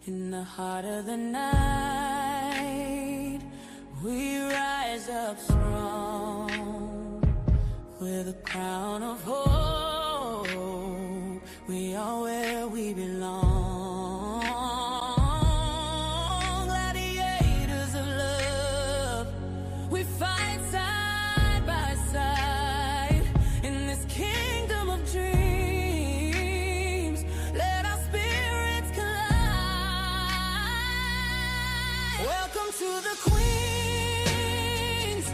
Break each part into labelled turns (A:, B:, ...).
A: In the heart of the night, we rise up strong with a crown of hope. We are where we belong. Gladiators of love, we fight side by side in this kingdom of dreams. Let our spirits collide. Welcome to the Queens,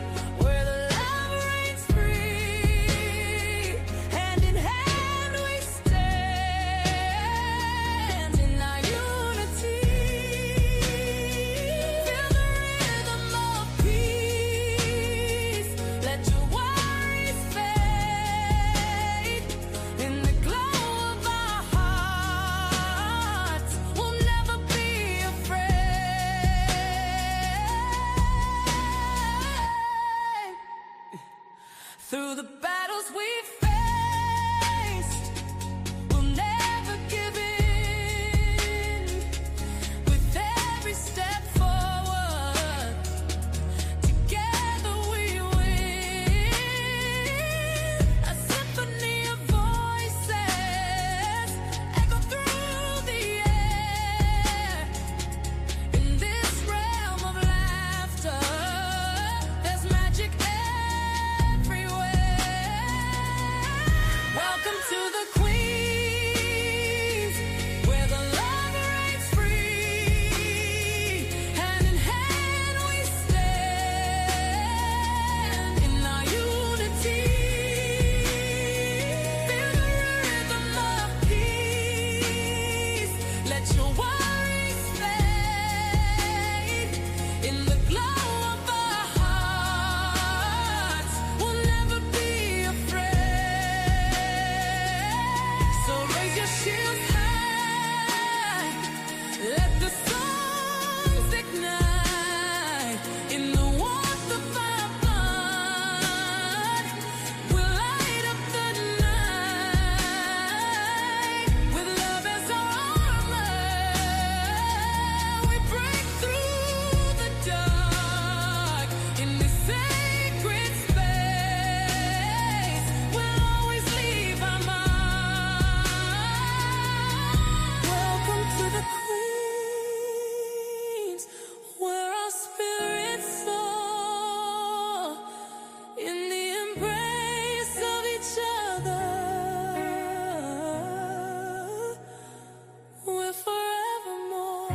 A: where the love reigns free. Hand in hand we stand in our unity. Feel the rhythm of peace. Let your worries fade. In the glow of our hearts, we'll never be afraid. Through the battles we face, we'll never give in. With every step forward, together we win. A symphony of voices echo through the air. In this realm of laughter, there's magic everywhere. Welcome to the Queens, where the love reigns free. Hand in hand we stand in our unity. Feel the rhythm of peace. Let your worries fade. In the glow of our hearts, we'll never be afraid. So raise your shields high. Let the songs ignite. In the warmth of our blood, we'll light up the night. With love as our armor, we break through the dark. In this sacred space, we'll always leave our mark. Welcome to the Queens, where our spirits soar in the embrace of each other. We're forevermore.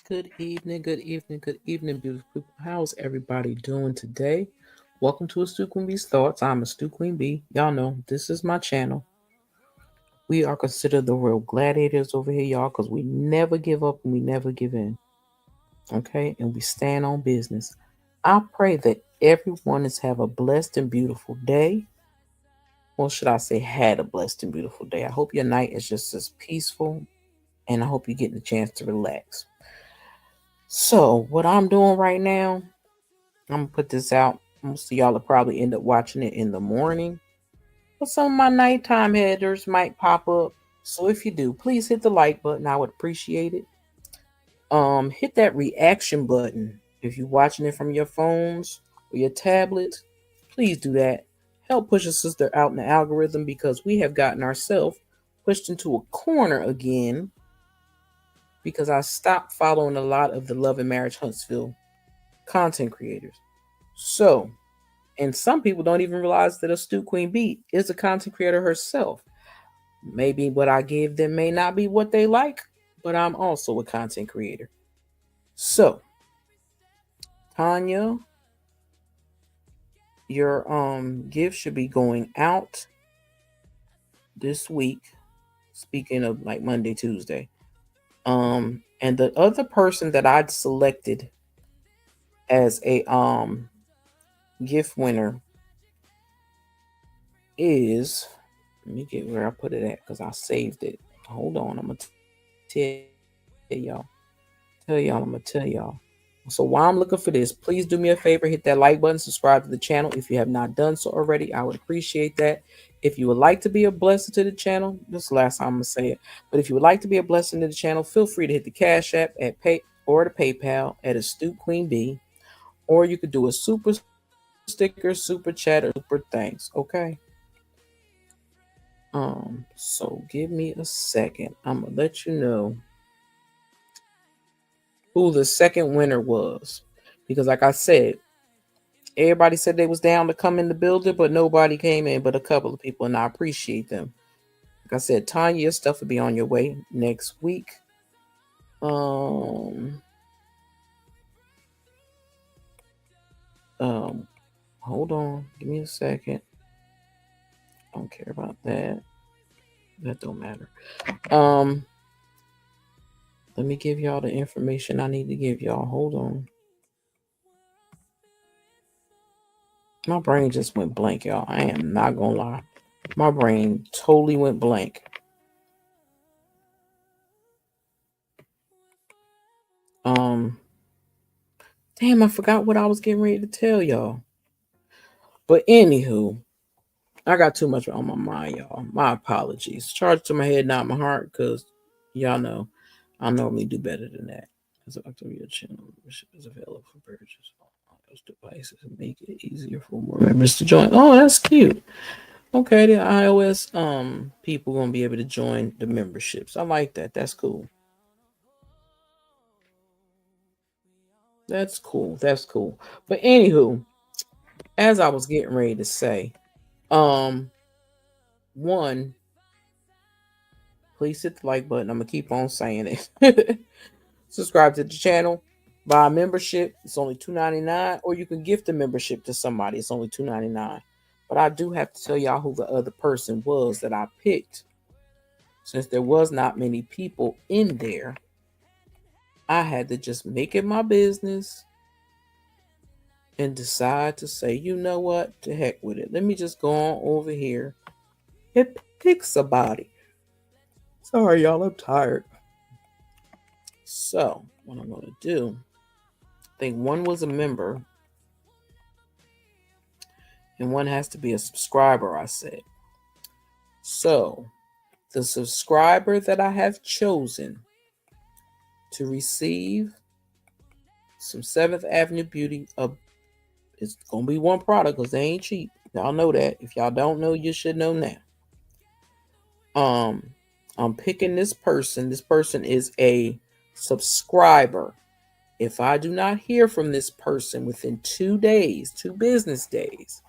B: Good evening, good evening, good evening, beautiful people. How's everybody doing today? Welcome to Astute Queen Bee's Thoughts. I'm Astute Queen Bee. Y'all know this is my channel. We are considered the real gladiators over here, y'all, because we never give up and we never give in. Okay? And we stand on business. I pray that everyone has have a blessed and beautiful day. Or should I say had a blessed and beautiful day. I hope your night is just as peaceful, and I hope you're getting a chance to relax. So what I'm doing right now, I'm gonna put this out. Most of y'all will probably end up watching it in the morning, but some of my nighttime headers might pop up. So if you do, please hit the like button. I would appreciate it. Hit that reaction button if you're watching it from your phones or your tablets. Please do that. Help push a sister out in the algorithm, because we have gotten ourselves pushed into a corner again, because I stopped following a lot of the Love and Marriage Huntsville content creators. So, and some people don't even realize that Astute Queen Bee is a content creator herself. Maybe what I give them may not be what they like, but I'm also a content creator. So, Tanya, your gift should be going out this week. Speaking of like Monday, Tuesday. And the other person that I'd selected as a gift winner is, let me get where I put it at because I saved it. Hold on, I'm gonna tell y'all. So while I'm looking for this, please do me a favor, hit that like button, subscribe to the channel if you have not done so already. I would appreciate that. If you would like to be a blessing to the channel, this is the last time I'm gonna say it, but if you would like to be a blessing to the channel, feel free to hit the Cash App at Pay or the PayPal at Astute Queen B, or you could do a super sticker, super chat, or super thanks. Okay. So give me a second. I'm gonna let you know who the second winner was, because like I said, everybody said they was down to come in the building, but nobody came in but a couple of people, and I appreciate them. Like I said, Tanya, your stuff will be on your way next week. Um, um, hold on, give me a second. I don't care about that. That don't matter. Let me give y'all the information I need to give y'all. Hold on. My brain just went blank, y'all. I am not gonna lie. My brain totally went blank. Damn, I forgot what I was getting ready to tell y'all. But anywho, I got too much on my mind, y'all. My apologies. Charge to my head, not my heart, because y'all know I normally do better than that. As October channel membership is available for purchase on those devices and make it easier for more members to join. Oh, that's cute. Okay, the iOS people gonna be able to join the memberships. I like that. That's cool. That's cool. That's cool. But anywho, as I was getting ready to say, um, one, please hit the like button. I'm gonna keep on saying it. Subscribe to the channel. Buy a membership. It's only $2.99, or you can gift a membership to somebody. It's only $2.99. But I do have to tell y'all who the other person was that I picked. Since there was not many people in there, I had to just make it my business and decide to say, you know what? To heck with it. Let me just go on over here and pick somebody. Sorry, y'all. I'm tired. So, what I'm going to do, I think one was a member and one has to be a subscriber, I said. So, the subscriber that I have chosen to receive some 7th Avenue Beauty, it's going to be one product because they ain't cheap. Y'all know that. If y'all don't know, you should know now. I'm picking this person. This person is a subscriber. If I do not hear from this person within 2 days, 2 business days,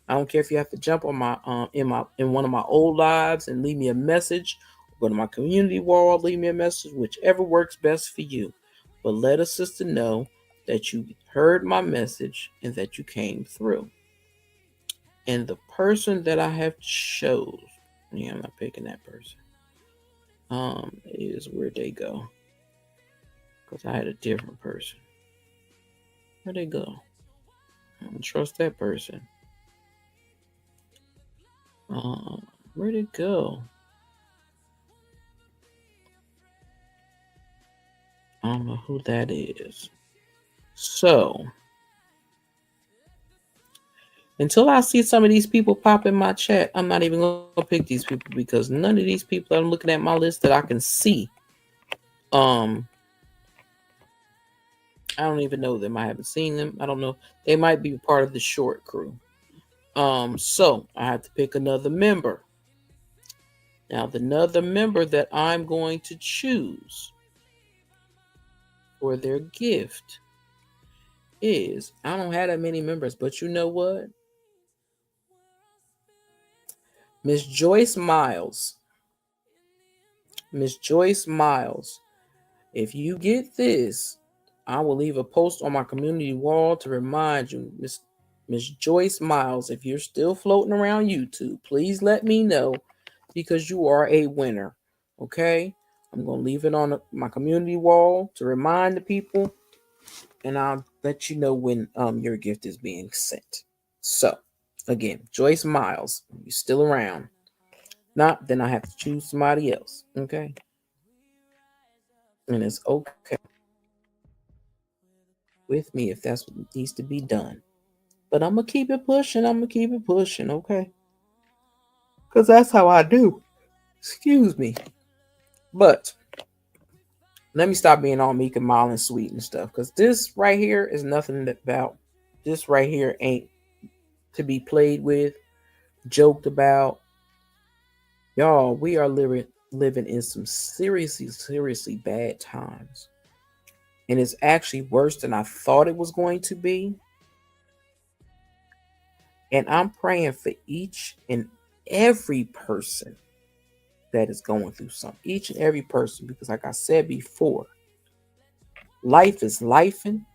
B: I don't care if you have to jump on my in one of my old lives and leave me a message, or go to my community wall, leave me a message, whichever works best for you. But let a sister know that you heard my message and that you came through. And the person that I have chose, yeah, I'm not picking that person. Is where'd they go? Because I had a different person. Where'd they go? I don't trust that person. Where'd it go? I don't know who that is. So, until I see some of these people pop in my chat, I'm not even going to pick these people, because none of these people that I'm looking at my list that I can see, I don't even know them. I haven't seen them. I don't know. They might be part of the short crew. So I have to pick another member. Now, the another member that I'm going to choose for their gift is, I don't have that many members, but you know what? Miss Joyce Miles. Miss Joyce Miles. If you get this, I will leave a post on my community wall to remind you, Miss Joyce Miles, if you're still floating around YouTube, please let me know, because you are a winner. Okay? I'm going to leave it on my community wall to remind the people, and I'll let you know when your gift is being sent. So, again, Joyce Miles, you're still around. Not, then I have to choose somebody else. Okay. And it's okay with me if that's what needs to be done. But I'm going to keep it pushing. I'm going to keep it pushing. Okay. Because that's how I do. Excuse me. But let me stop being all meek and mild and sweet and stuff. Because this right here is nothing about. This right here ain't to be played with, joked about. Y'all, we are living in some seriously bad times. And it's actually worse than I thought it was going to be. And I'm praying for each and every person that is going through something. Each and every person, because like I said before, life is lifing.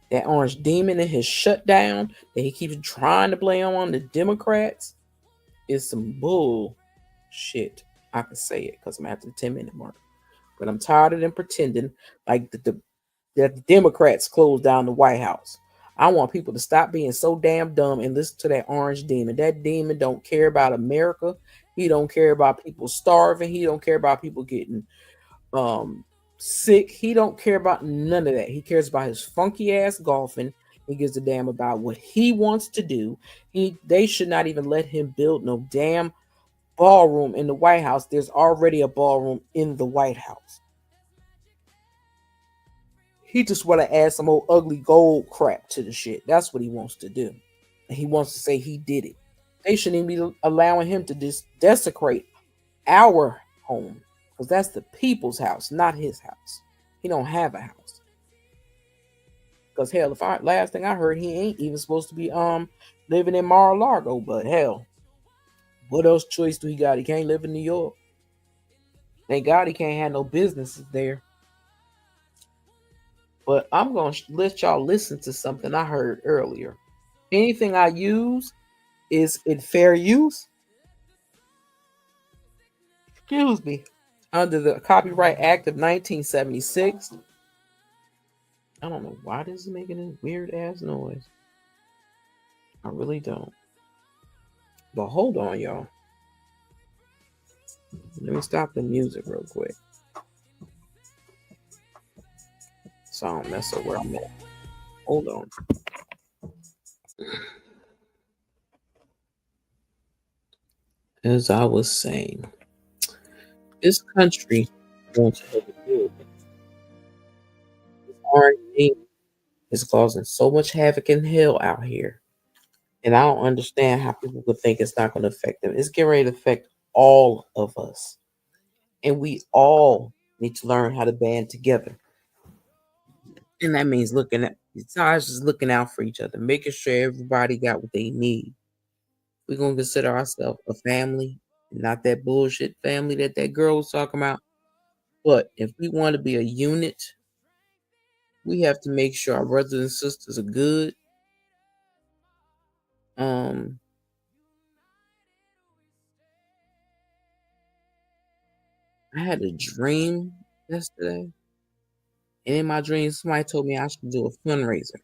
B: That orange demon in his shutdown that he keeps trying to blame on the Democrats is some bull shit. I can say it because I'm at the 10-minute mark. But I'm tired of them pretending like that the Democrats closed down the White House. I want people to stop being so damn dumb and listen to that orange demon. That demon don't care about America. He don't care about people starving. He don't care about people getting sick. He don't care about none of that. He cares about his funky ass golfing. He gives a damn about what he wants to do. They should not even let him build no damn ballroom in the White House. There's already a ballroom in the White House. He just want to add some old ugly gold crap to the shit. That's what he wants to do. And he wants to say he did it. They shouldn't even be allowing him to just desecrate our home, because that's the people's house, not his house. He don't have a house. Because hell, last thing I heard, he ain't even supposed to be living in Mar-a-Lago. But hell, what else choice do he got? He can't live in New York. Thank God he can't have no businesses there. But I'm going to let y'all listen to something I heard earlier. Anything I use is in fair use. Excuse me. Under the Copyright Act of 1976. I don't know why this is making a weird ass noise. I really don't. But hold on, y'all. Let me stop the music real quick, so I don't mess up where I'm at. Hold on. As I was saying, this country wants to have a good. This R&D is causing so much havoc and hell out here. And I don't understand how people could think it's not going to affect them. It's getting ready to affect all of us. And we all need to learn how to band together. And that means besides just looking out for each other, making sure everybody got what they need. We're going to consider ourselves a family, not that bullshit family that girl was talking about. But if we want to be a unit, we have to make sure our brothers and sisters are good. I had a dream yesterday, and in my dream, somebody told me I should do a fundraiser.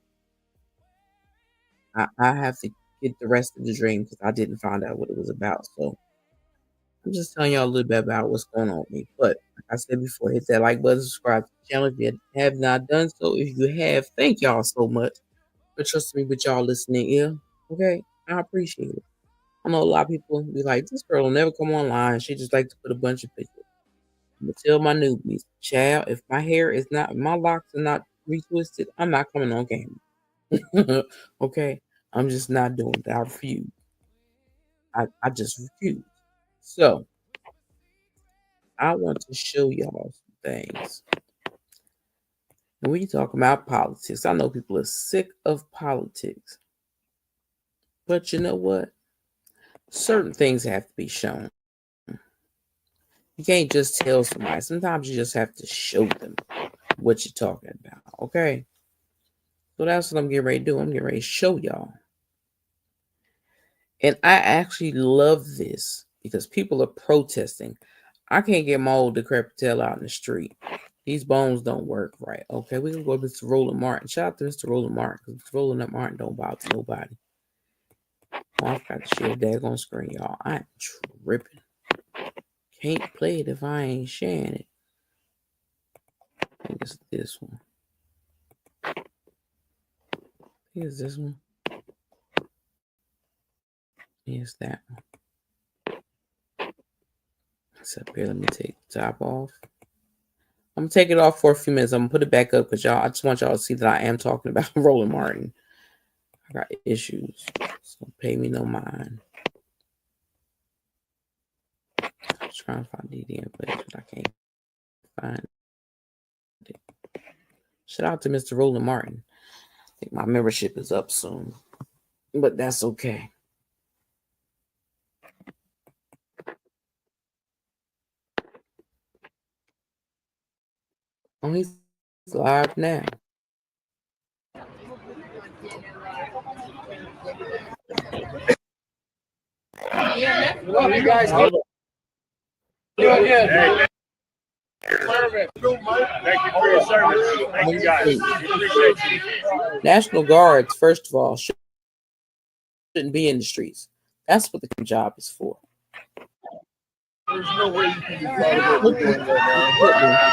B: I have to get the rest of the dream because I didn't find out what it was about. So I'm just telling y'all a little bit about what's going on with me. But like I said before, hit that like button, subscribe to the channel if you have not done so. If you have, thank y'all so much for trusting me with y'all listening ear. Okay, I appreciate it. I know a lot of people be like, this girl will never come online. She just like to put a bunch of pictures. I'm gonna tell my newbies, child, if my locks are not retwisted, I'm not coming on camera. Okay, I'm just not doing that. I refuse. I just refuse. So I want to show y'all some things. And we talk about politics. I know people are sick of politics, but you know what? Certain things have to be shown. You can't just tell somebody. Sometimes you just have to show them what you're talking about. Okay. So that's what I'm getting ready to do. I'm getting ready to show y'all. And I actually love this because people are protesting. I can't get my old decrepit tail out in the street. These bones don't work right. Okay, we can go to Mr. Roland Martin. Shout out to Mr. Roland Martin because Mr. Roland Martin don't bother nobody. Oh, I forgot to share a daggone screen, y'all. I am tripping. Can't play it if I ain't sharing it. I think it's this one. I think it's this one. Here's that one. So here, let me take the top off. I'm gonna take it off for a few minutes. I'm gonna put it back up because I just want y'all to see that I am talking about Roland Martin. I got issues, so pay me no mind. I'm trying to find DD in place, but I can't find it. Shout out to Mr. Roland Martin. I think my membership is up soon, but that's okay. Oh, he's live now.
C: Love you guys. Hey. Thank you for your service. Thank you guys. Appreciate you.
B: National Guards, first of all, shouldn't be in the streets. That's what the job is for.
C: There's no way you can be proud of what we're doing right now.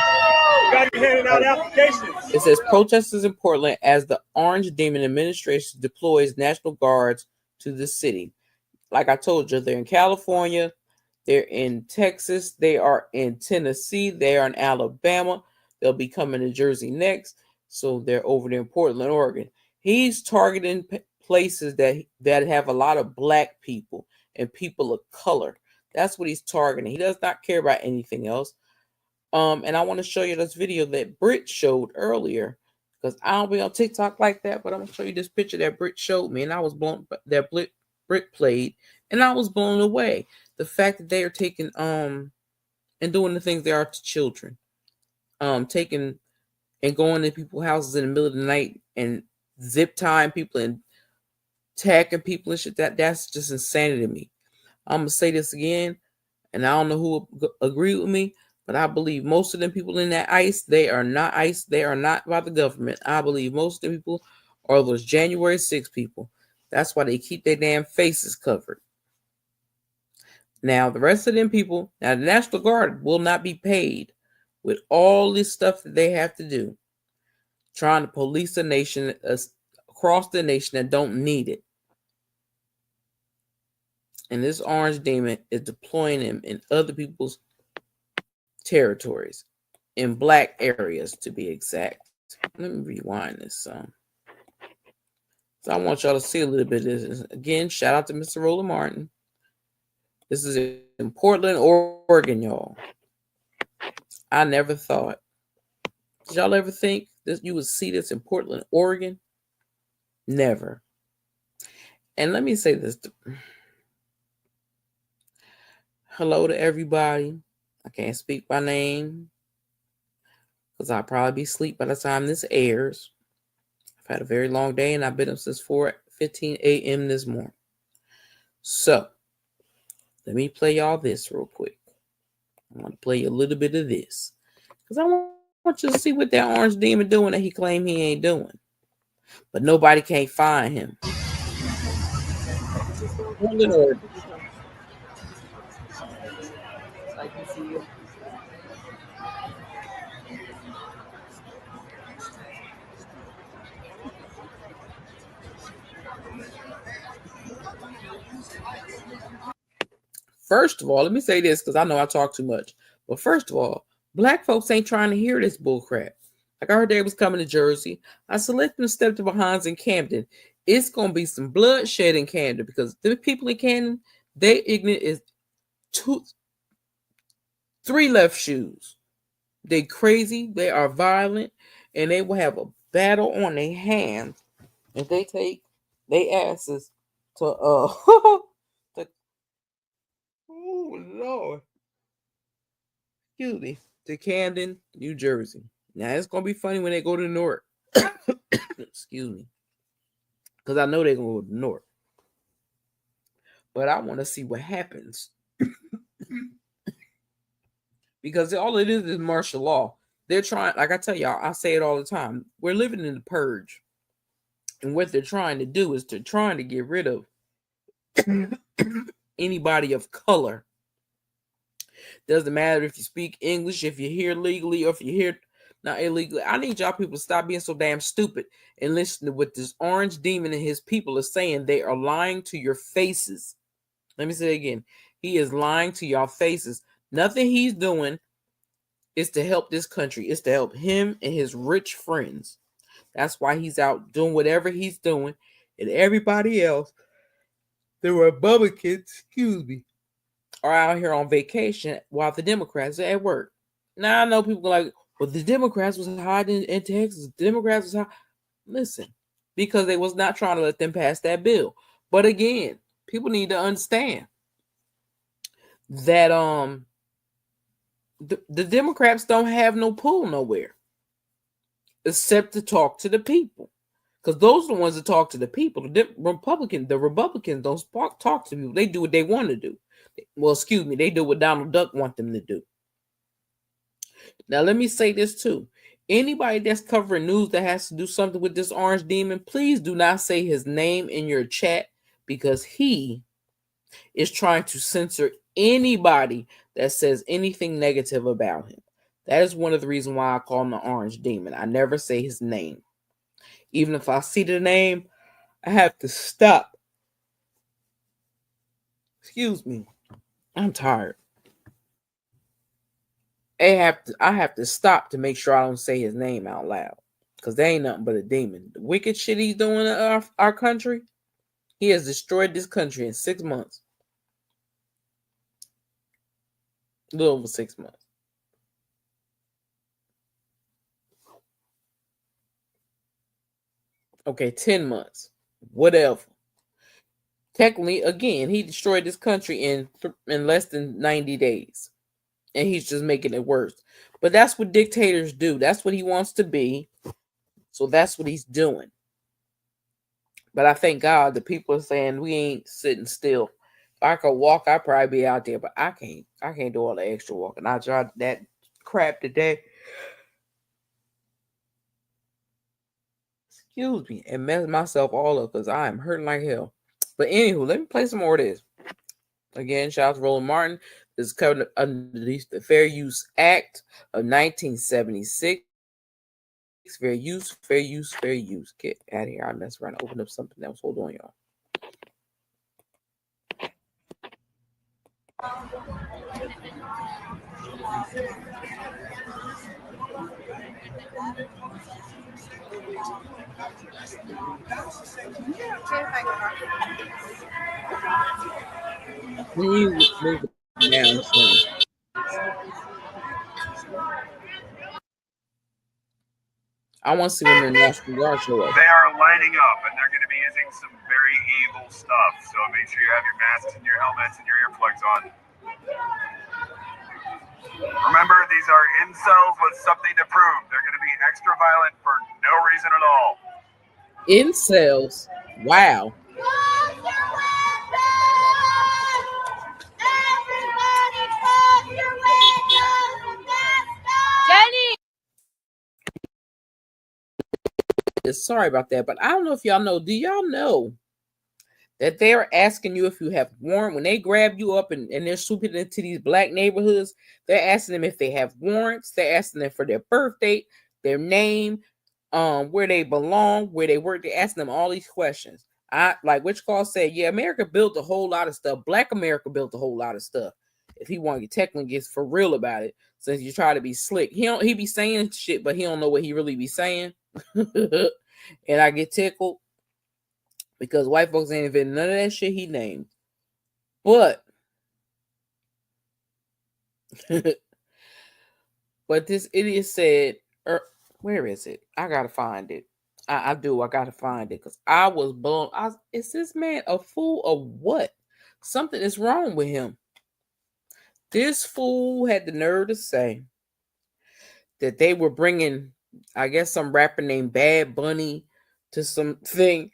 C: Got you handing out applications.
B: It says protesters in Portland as the Orange Demon administration deploys National Guards to the city. Like I told you, they're in California, they're in Texas, they are in Tennessee, they are in Alabama. They'll be coming to Jersey next. So they're over there in Portland, Oregon. He's targeting places that have a lot of black people and people of color. That's what he's targeting. He does not care about anything else. And I want to show you this video that Britt showed earlier, because I don't be on TikTok like that, but I'm gonna show you this picture that Britt showed me, and I was blown, that Britt played, and I was blown away. The fact that they are taking and doing the things they are to children, taking and going to people's houses in the middle of the night and zip tying people and tagging people and shit. That's just insanity to me. I'm gonna say this again, and I don't know who will agree with me, but I believe most of them people in that ICE, they are not ICE. They are not by the government. I believe most of the people are those January 6 people. That's why they keep their damn faces covered. Now, the rest of them people, now the National Guard will not be paid with all this stuff that they have to do, trying to police a nation across the nation that don't need it. And this Orange Demon is deploying them in other people's territories, in black areas to be exact. Let me rewind this some. So I want y'all to see a little bit of this. Again, shout out to Mr. Roland Martin. This is in Portland, Oregon, y'all. I never thought. Did y'all ever think that you would see this in Portland, Oregon? Never. And let me say this. Hello to everybody. I can't speak by name because I'll probably be asleep by the time this airs. I've had a very long day and I've been up since 4:15 a.m. this morning. So, let me play y'all this real quick. I want to play you a little bit of this because I want you to see what that Orange Demon doing that he claimed he ain't doing. But nobody can't find him. First of all, let me say this because I know I talk too much. But first of all, black folks ain't trying to hear this bullcrap. Like I heard they was coming to Jersey. I said, let them step to behinds in Camden. It's going to be some bloodshed in Camden because the people in Camden, they ignorant is 3 left shoes. They crazy, they are violent, and they will have a battle on their hands if they take their asses to oh Lord. Excuse me. To Camden, New Jersey. Now it's gonna be funny when they go to Newark. Excuse me. Because I know they're gonna go to Newark. But I want to see what happens. Because all it is martial law. They're trying, like I tell y'all, I say it all the time. We're living in the purge. And what they're trying to do is they're trying to get rid of anybody of color Doesn't matter if you speak English, if you're here legally, or if you're here not illegally. I need y'all people to stop being so damn stupid and listen to what this orange demon and his people are saying. They are lying to your faces. Let me say it again. He is lying to y'all faces. Nothing he's doing is to help this country. It's to help him and his rich friends. That's why he's out doing whatever he's doing. And everybody else, the Republicans, are out here on vacation while the Democrats are at work. Now I know people are like, well, the Democrats was hiding in Texas. The Democrats was hiding. Listen, because they was not trying to let them pass that bill. But again, people need to understand that the Democrats don't have no pull nowhere except to talk to the people, because those are the ones that talk to the people. The Republicans don't talk to people. They do what they want to do. Well, excuse me, they do what Donald Duck want them to do. Now, let me say this too. Anybody that's covering news that has to do something with this orange demon, please do not say his name in your chat, because he is trying to censor anybody that says anything negative about him. That is one of the reasons why I call him the orange demon. I never say his name. Even if I see the name, I have to stop. Excuse me. I'm tired. I have to stop to make sure I don't say his name out loud, because they ain't nothing but a demon. The wicked shit he's doing in our country, he has destroyed this country in 6 months. A little over 6 months. Okay, 10 months. Whatever. Technically, again, he destroyed this country in less than 90 days. And he's just making it worse. But that's what dictators do. That's what he wants to be. So that's what he's doing. But I thank God the people are saying we ain't sitting still. If I could walk, I'd probably be out there, but I can't. I can't do all the extra walking. I tried that crap today. Excuse me. And mess myself all up because I am hurting like hell. But anywho, let me play some more of this. Again, shout out to Roland Martin. This is covered under the Fair Use Act of 1976. Fair use, fair use, fair use. Get out of here. I mess around and open up something else. Hold on, y'all. When you move it down, I want to see when the National Guard show up.
C: They are lining up, and they're going to be using some very evil stuff. So make sure you have your masks and your helmets and your earplugs on. Remember, these are incels with something to prove. They're going to be extra violent for no reason at all.
B: Incels? Wow.
A: Jenny!
B: Sorry about that, but I don't know if y'all know. Do y'all know that they're asking you if you have warrant? When they grab you up and they're swooping into these black neighborhoods, they're asking them if they have warrants. They're asking them for their birth date, their name, where they belong, where they work. They're asking them all these questions. I like which call said, yeah, America built a whole lot of stuff. Black America built a whole lot of stuff. If he want to technically get for real about it, since you try to be slick, he be saying shit, but he don't know what he really be saying. And I get tickled because white folks ain't invented none of that shit he named. But but this idiot said, where is it? I gotta find it. I gotta find it because I was blown. Is this man a fool or what? Something is wrong with him. This fool had the nerve to say that they were bringing, I guess, some rapper named Bad Bunny to something,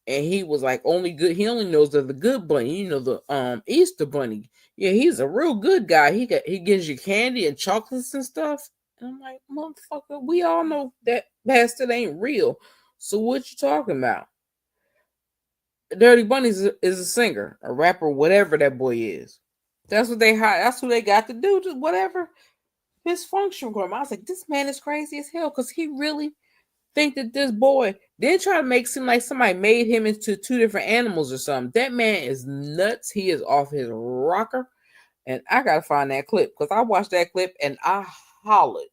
B: and he was like, he only knows of the good bunny, the Easter bunny. Yeah, he's a real good guy. He gives you candy and chocolates and stuff. And I'm like, motherfucker, we all know that bastard ain't real. So what you talking about? Dirty Bunny is a singer, a rapper, whatever that boy is. That's what they hired. That's who they got to do. Just whatever his function for him. I was like, this man is crazy as hell because he really think that this boy didn't try to make it seem like somebody made him into two different animals or something. That man is nuts. He is off his rocker. And I gotta find that clip because I watched that clip and I hollered.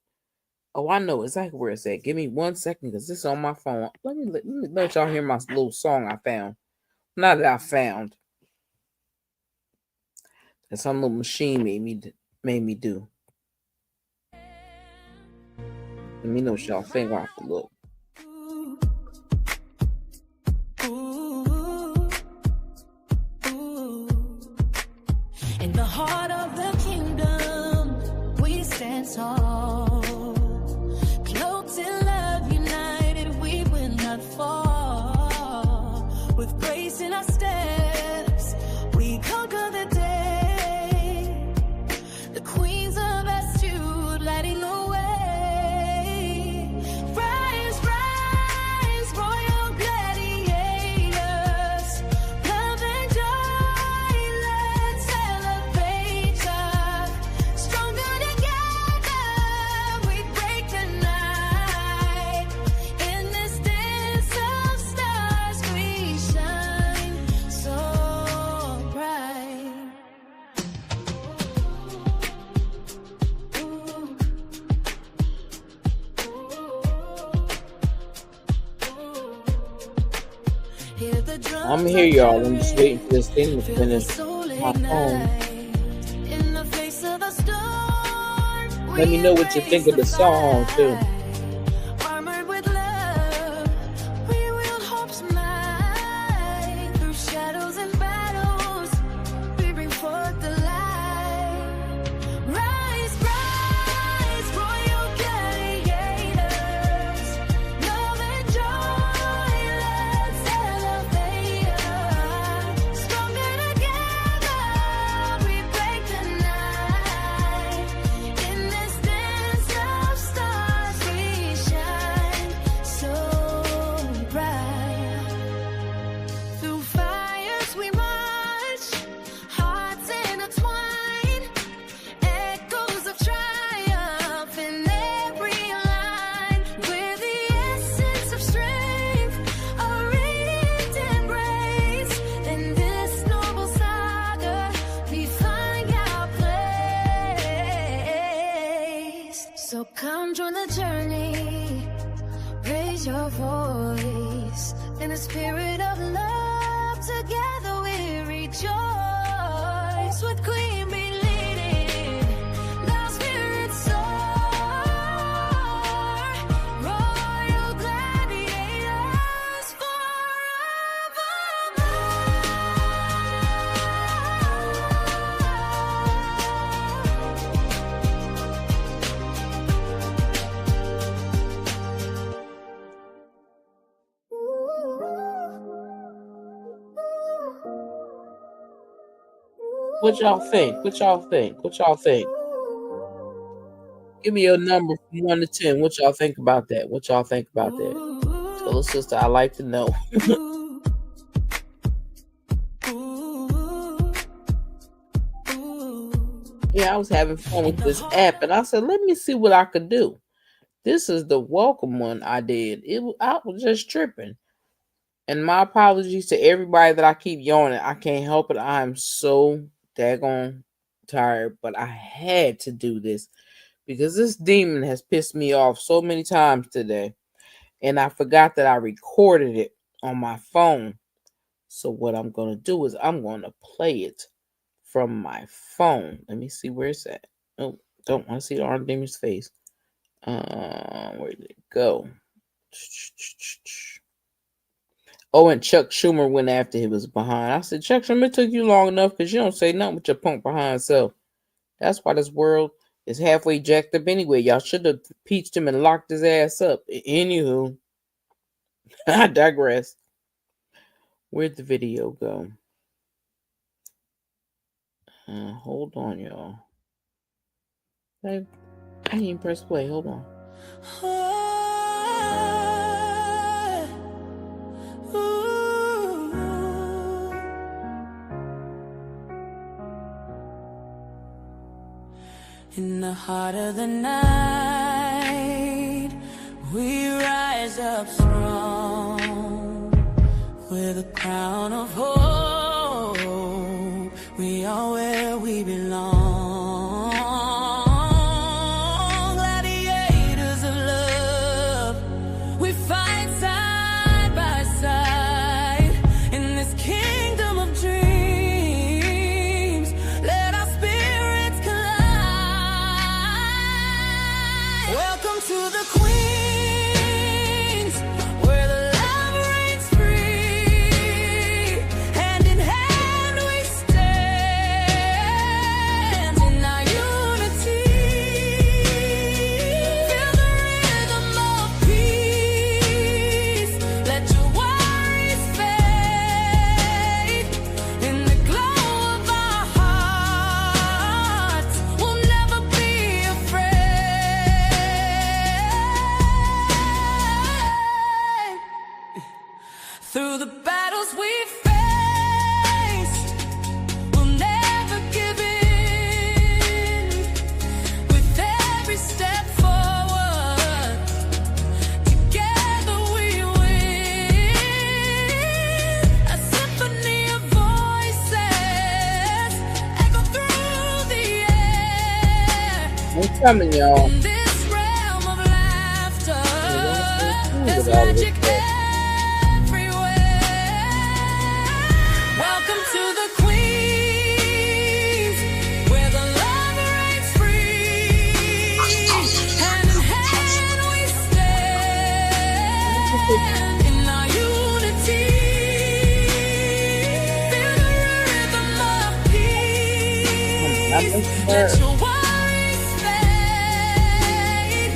B: Oh, I know exactly where it's at. Give me 1 second because it's on my phone. Let me let y'all hear my little song I found. Not that I found. That some little machine made me do. Let me know what y'all think. I have to look.
A: In the heart of the kingdom, we stand tall. Cloaked in love, united, we will not fall. With grace in our steps, we conquer the day. The queens of Astute lighting the way. Rise, rise, royal gladiators. Love and joy, let's celebrate ya. Stronger together, we break the night. In this dance of stars, we shine so bright. Hear the drums
B: I'm here, y'all. I'm just waiting for this thing to
A: feel the
B: finish.
A: soul
B: My phone.
A: ignite. In the face of a storm,
B: Let me know what you think of the song too.
A: Armored with love, we wield hope's might. Through shadows and battles, we bring forth the light. Rise, rise, royal gladiators. Love and joy, let's elevate us. Stronger together, we break the night. In this dance of stars, we shine so bright. Through fires we march, hearts intertwined. Echoes of triumph in every line. We're the essence of strength, a radiant embrace. In this noble saga, we find our place. So come join the journey, raise your voice. In the spirit of love, together we rejoice. With Queen Bee leading, now spirits soar. Royal gladiators
B: What y'all think? What y'all think? What y'all think? Give me your number from 1 to 10. What y'all think about that? What y'all think about that? Tell a sister I like to know. Yeah, I was having fun with this app, and I said, let me see what I could do. This is the welcome one I did. I was just tripping. And my apologies to everybody that I keep yawning. I can't help it. I'm so daggone tired, but I had to do this because this demon has pissed me off so many times today. And I forgot that I recorded it on my phone. So what I'm going to do is I'm going to play it from my phone. Let me see where it's at. Oh, don't want to see the orange demon's face. Where did it go? Oh, and Chuck Schumer went after he was behind. I said, Chuck Schumer, it took you long enough because you don't say nothing with your punk behind self. That's why this world is halfway jacked up anyway. Y'all should have impeached him and locked his ass up. Anywho, I digress. Where'd the video go? Hold on, y'all. I didn't even press play. Hold on.
A: In the heart of the night, we rise up strong with a crown of hope. We are where we belong. Gladiators of love, we fight side by side in this kingdom of dreams. Let our spirits collide. Welcome to the Queens, where the love reigns free. Hand in hand we stand in our unity. Feel the rhythm of peace. Let your worries fade. In the glow of our hearts, we'll never be afraid. Through the battles we face, we'll never give in. With every step forward, together we win. A symphony of voices echo through the air.
B: I'm coming, y'all.
A: In this realm of laughter, there's
B: With all of
A: magic
B: this stuff.
A: everywhere. Welcome to the Queens, where the love reigns free. Hand in hand we stand in our unity. Feel the rhythm of peace. Let your worries fade.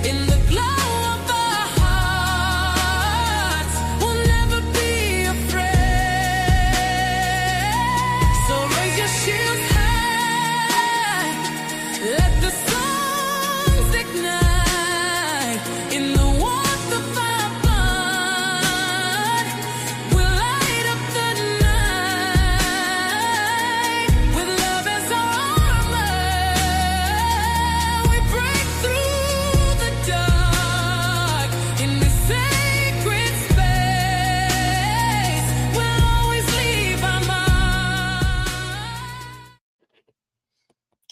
A: In the glow of our hearts, we'll never be afraid. So raise your shields high. Let the songs ignite. In the warmth of our blood, we'll light up the night. With love as our armor, we break through the dark. In this sacred space, we'll always leave our mark.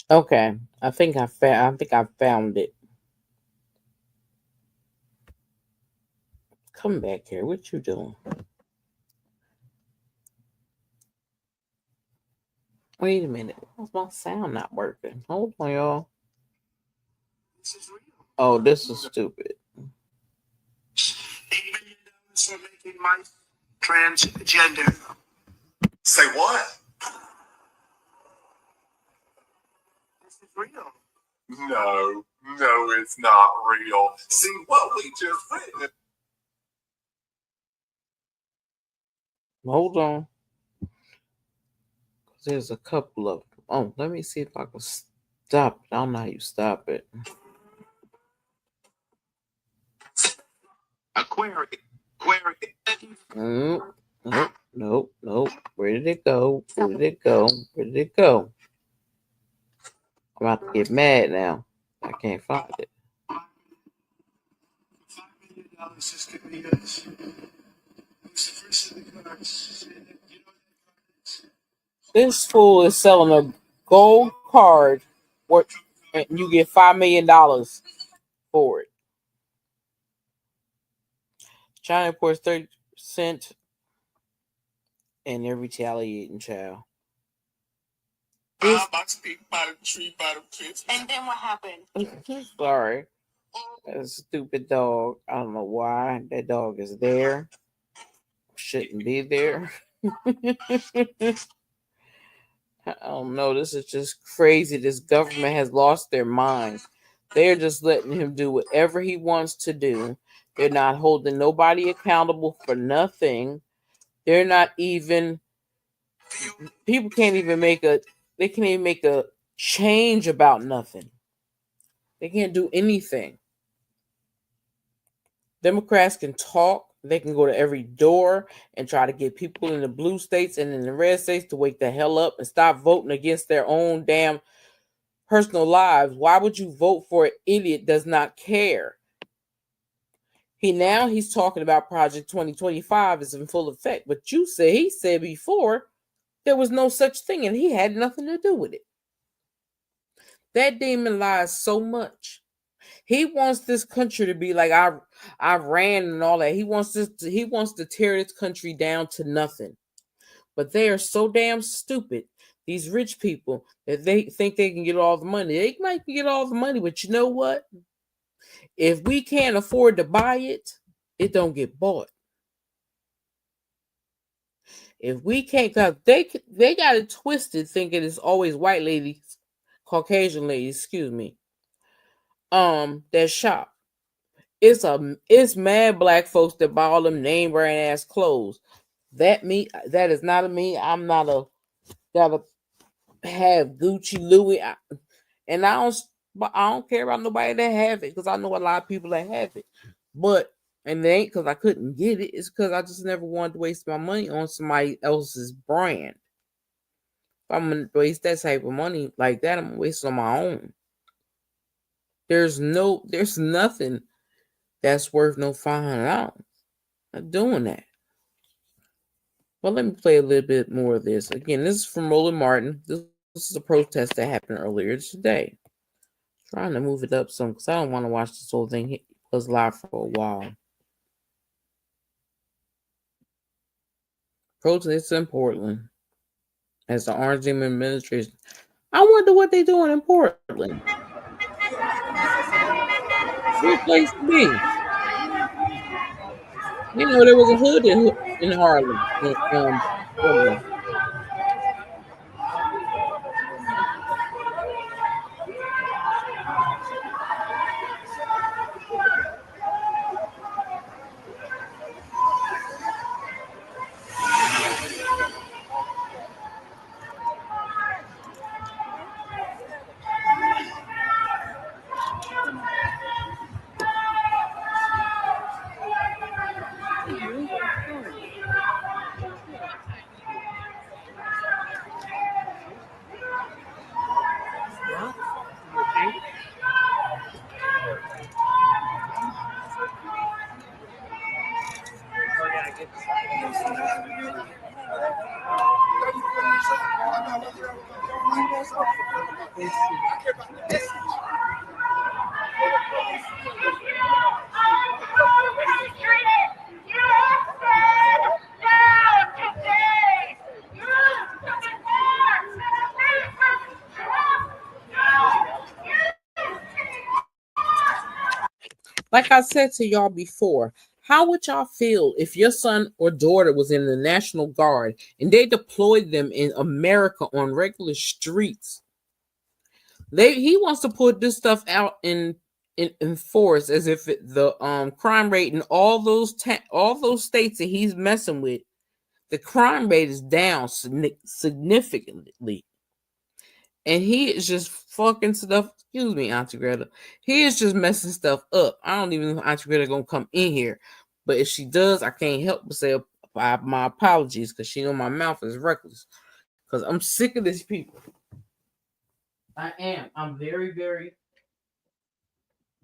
B: Okay, I think I found it. Come back here. What you doing? Wait a minute. Why's my sound not working? Hold on, y'all. Oh, this is stupid.
C: $8 million for making my transgender. Say what? This is real. No, it's not real. See what we just witnessed.
B: Hold on. There's a couple of them. Oh, let me see if I can stop it. I don't know how you stop it. Nope. Where did it go? Where did it go? I'm about to get mad now. I can't find it.
C: $5 million is going to be us. Who's the first of the cards? You know what that card is?
B: This fool is selling a gold card and you get $5 million for it. China imports 30% and they're retaliating, child.
C: I speak by the tree, by the pits.
A: And then what happened?
B: Sorry. That's a stupid dog. I don't know why that dog is there. Shouldn't be there. I don't know. This is just crazy. This government has lost their mind. They're just letting him do whatever he wants to do. They're not holding nobody accountable for nothing. They're not even, people can't even make a change about nothing. They can't do anything. Democrats can talk. They can go to every door and try to get people in the blue states and in the red states to wake the hell up and stop voting against their own damn personal lives. Why would you vote for an idiot does not care? He's talking about Project 2025 is in full effect, but he said before there was no such thing and he had nothing to do with it. That demon lies so much. He wants this country to be like Iran and all that. He wants to tear this country down to nothing. But they are so damn stupid, these rich people, that they think they can get all the money. They might get all the money, but you know what? If we can't afford to buy it, it don't get bought. If we can't, cause they got it twisted, thinking it's always white ladies, Caucasian ladies, excuse me, that shop. It's mad black folks that buy all them name brand ass clothes. That is not a me. I'm not gotta have Gucci, Louis, and I don't care about nobody that have it, because I know a lot of people that have it. But and it ain't because I couldn't get it. It's because I just never wanted to waste my money on somebody else's brand. If I'm gonna waste that type of money like that, I'm gonna waste it on my own. There's nothing that's worth no $500. I'm doing that. Well, let me play a little bit more of this. Again, this is from Roland Martin. This is a protest that happened earlier today. Trying to move it up some because I don't want to watch this whole thing. It was live for a while. Protests in Portland as the Orange Demon administration. I wonder what they're doing in Portland. Good place to be. You know, there was a hood in Harlem, in Portland. Like I said to y'all before, how would y'all feel if your son or daughter was in the National Guard and they deployed them in America on regular streets? He wants to put this stuff out in force as if the crime rate in all those states that he's messing with, the crime rate is down significantly. And he is just fucking stuff. Excuse me, Auntie Greta. He is just messing stuff up. I don't even know if Auntie Greta gonna come in here. But if she does, I can't help but say my apologies, because she know my mouth is reckless. Because I'm sick of these people. I am. I'm very, very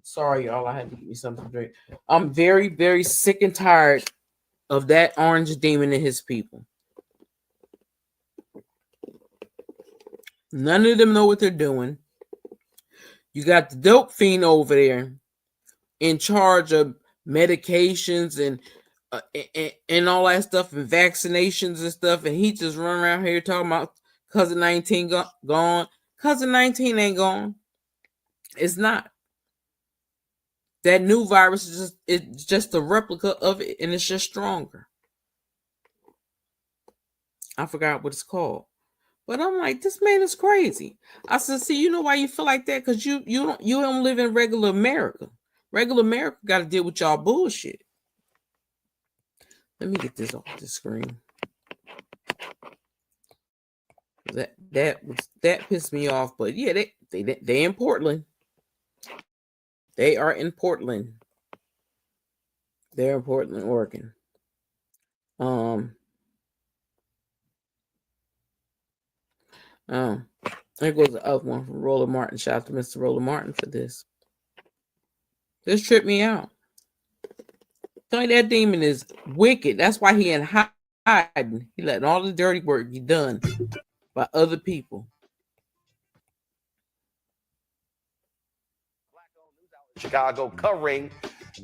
B: sorry, y'all. I had to get me something to drink. I'm very, very sick and tired of that orange demon and his people. None of them know what they're doing. You got the dope fiend over there in charge of medications and all that stuff, and vaccinations and stuff, and he just run around here talking about cousin 19 gone. Cousin 19 ain't gone. It's not. That new virus it's just a replica of it, and it's just stronger. I forgot what it's called. But I'm like, this man is crazy. I said, see, you know why you feel like that? Because you don't live in regular America. Regular America got to deal with y'all bullshit. Let me get this off the screen. That pissed me off. But yeah, they in Portland. They are in Portland. They're in Portland, Oregon. There goes the other one from Roller Martin. Shout out to Mr. Roller Martin for this. This tripped me out. Tell you that demon is wicked. That's why he in hiding. He letting all the dirty work be done by other people.
D: Chicago covering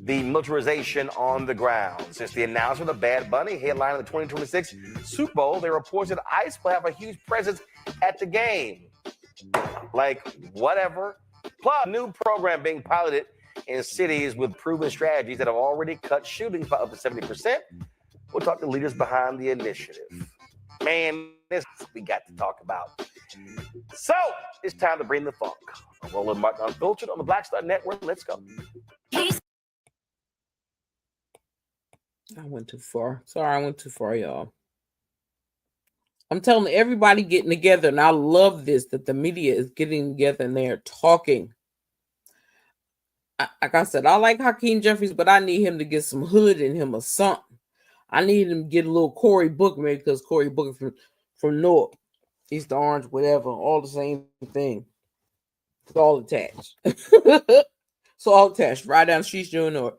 D: the militarization on the ground. Since the announcement of Bad Bunny headlining the 2026 Super Bowl, they reported ICE will have a huge presence at the game. Like, whatever. Plus, a new program being piloted in cities with proven strategies that have already cut shootings by up to 70%. We'll talk to leaders behind the initiative. Man, this we got to talk about. So, it's time to bring the funk. I'm Roland Martin Unfiltered on the Black Star Network. Let's go.
B: I went too far. Sorry, I went too far, y'all. I'm telling everybody getting together, and I love this, that the media is getting together and they're talking. Like I said, I like Hakeem Jeffries, but I need him to get some hood in him or something. I need him to get a little Cory Booker, maybe, because Cory Booker from North, East Orange, whatever, all the same thing. It's all attached. It's all attached right down the street, North.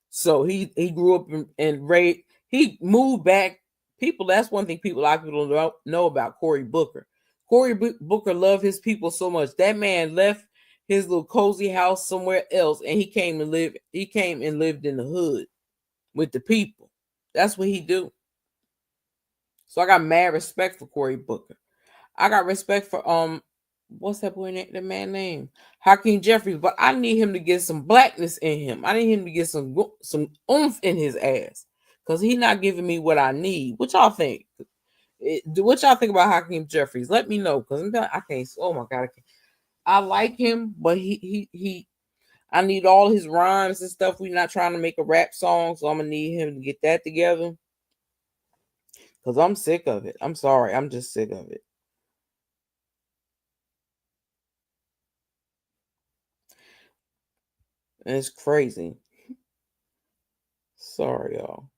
B: So he grew up and raised. He moved back. People, that's one thing a lot of people don't know about Cory Booker. Cory Booker loved his people so much. That man left his little cozy house somewhere else, and he came and lived in the hood with the people. That's what he do. So I got mad respect for Cory Booker. I got respect for what's that boy name? The man name Hakeem Jeffries. But I need him to get some blackness in him. I need him to get some oomph in his ass, because he's not giving me what I need. What y'all think? What y'all think about Hakeem Jeffries? Let me know, because I can't. Oh my God, I like him, but he I need all his rhymes and stuff. We're not trying to make a rap song, so I'm gonna need him to get that together, because I'm sick of it. I'm sorry, I'm just sick of it. And it's crazy. Sorry, y'all.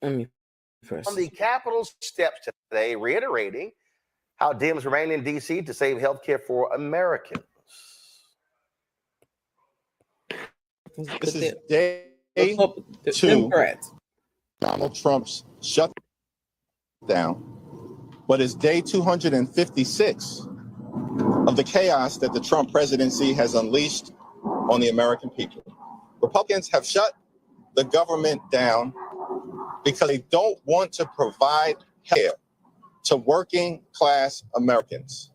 B: Let me press.
D: On the Capitol steps today, reiterating how Dems remain in D.C. to save health care for Americans.
E: This is day 2.
B: Democrats.
E: Donald Trump's shutdown, but it's day 256 of the chaos that the Trump presidency has unleashed on the American people. Republicans have shut the government down because they don't want to provide care to working class Americans.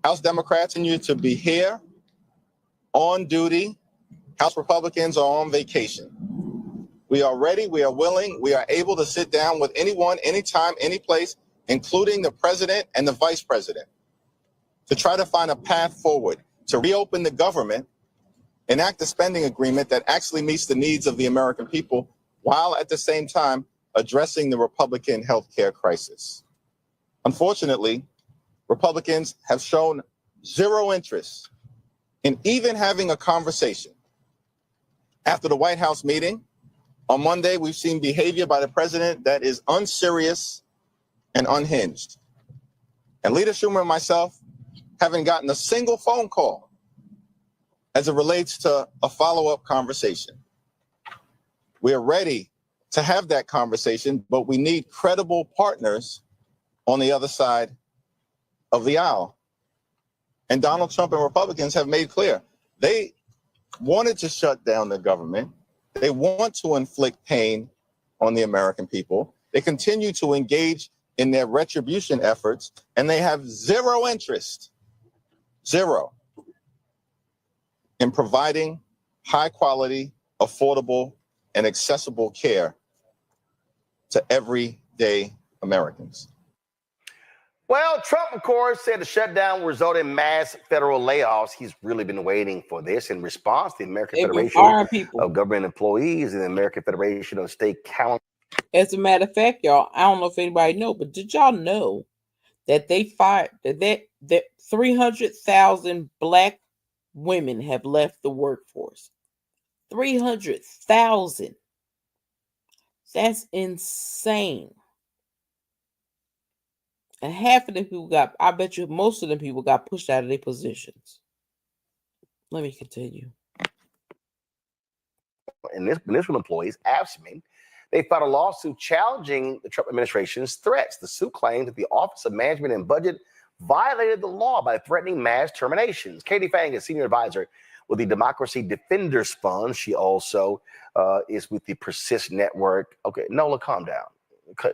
E: House Democrats continue to be here on duty. House Republicans are on vacation. We are ready, we are willing, we are able to sit down with anyone, anytime, any place, including the president and the vice president, to try to find a path forward to reopen the government, enact a spending agreement that actually meets the needs of the American people, while at the same time addressing the Republican healthcare crisis. Unfortunately, Republicans have shown zero interest in even having a conversation. After the White House meeting on Monday, we've seen behavior by the president that is unserious and unhinged. And Leader Schumer and myself haven't gotten a single phone call as it relates to a follow-up conversation. We are ready to have that conversation, but we need credible partners on the other side of the aisle. And Donald Trump and Republicans have made clear they wanted to shut down the government. They want to inflict pain on the American people. They continue to engage in their retribution efforts, and they have zero interest, zero, in providing high quality, affordable, and accessible care to everyday Americans.
D: Well, Trump, of course, said the shutdown will result in mass federal layoffs. He's really been waiting for this. In response, the American Federation of Government Employees and the American Federation of State Council.
B: As a matter of fact, y'all, I don't know if anybody know, but did y'all know that they fired that 300,000 black women have left the workforce? 300,000. That's insane. And half of them people got, I bet you most of them people got pushed out of their positions. Let me continue.
D: And municipal employees, AFSCME, they filed a lawsuit challenging the Trump administration's threats. The suit claims that the Office of Management and Budget violated the law by threatening mass terminations. Katie Fang is senior advisor with the Democracy Defenders Fund. She also is with the Persist Network. Okay, Nola, calm down.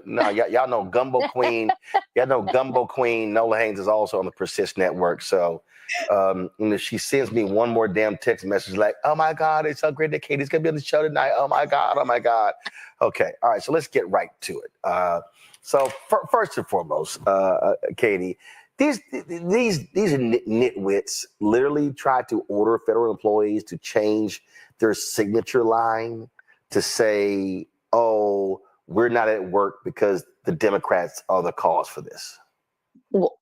D: No, y'all know Gumbo Queen. Y'all know Gumbo Queen. Nola Haynes is also on the Persist Network. So she sends me one more damn text message like, oh my God, it's so great that Katie's gonna be on the show tonight. Oh my God, oh my God. Okay, all right, so let's get right to it. So first and foremost, Katie, these nitwits literally tried to order federal employees to change their signature line to say, oh, we're not at work because the Democrats are the cause for this.
F: Well,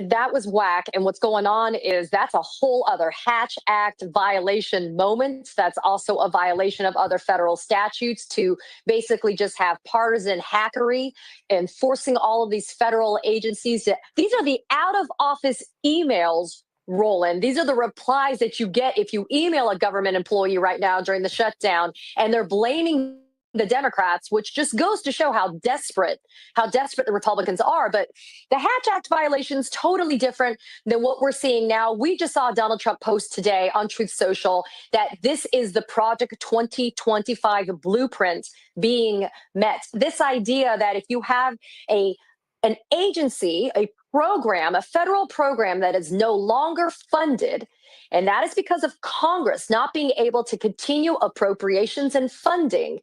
F: that was whack. And what's going on is that's a whole other Hatch Act violation moment. That's also a violation of other federal statutes to basically just have partisan hackery and forcing all of these federal agencies to, these are the out of office emails, Roland. These are the replies that you get if you email a government employee right now during the shutdown, and they're blaming the Democrats, which just goes to show how desperate the Republicans are. But the Hatch Act violation is totally different than what we're seeing now. We just saw Donald Trump post today on Truth Social that this is the Project 2025 blueprint being met. This idea that if you have an agency, a program, a federal program that is no longer funded, and that is because of Congress not being able to continue appropriations and funding.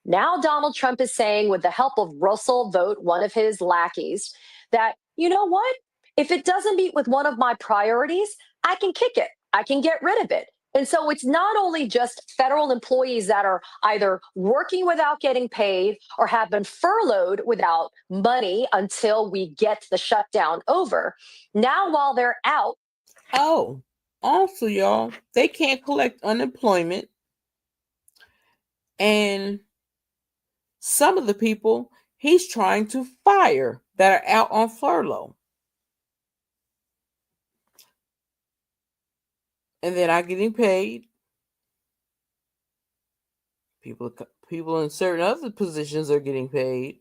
F: Now Donald Trump is saying, with the help of Russell Vogt, one of his lackeys, that, you know what? If it doesn't meet with one of my priorities, I can kick it. I can get rid of it. And so it's not only just federal employees that are either working without getting paid or have been furloughed without money until we get the shutdown over. Now, while they're out.
B: Oh, also, y'all, they can't collect unemployment. And some of the people he's trying to fire that are out on furlough. And they're not getting paid. People in certain other positions are getting paid.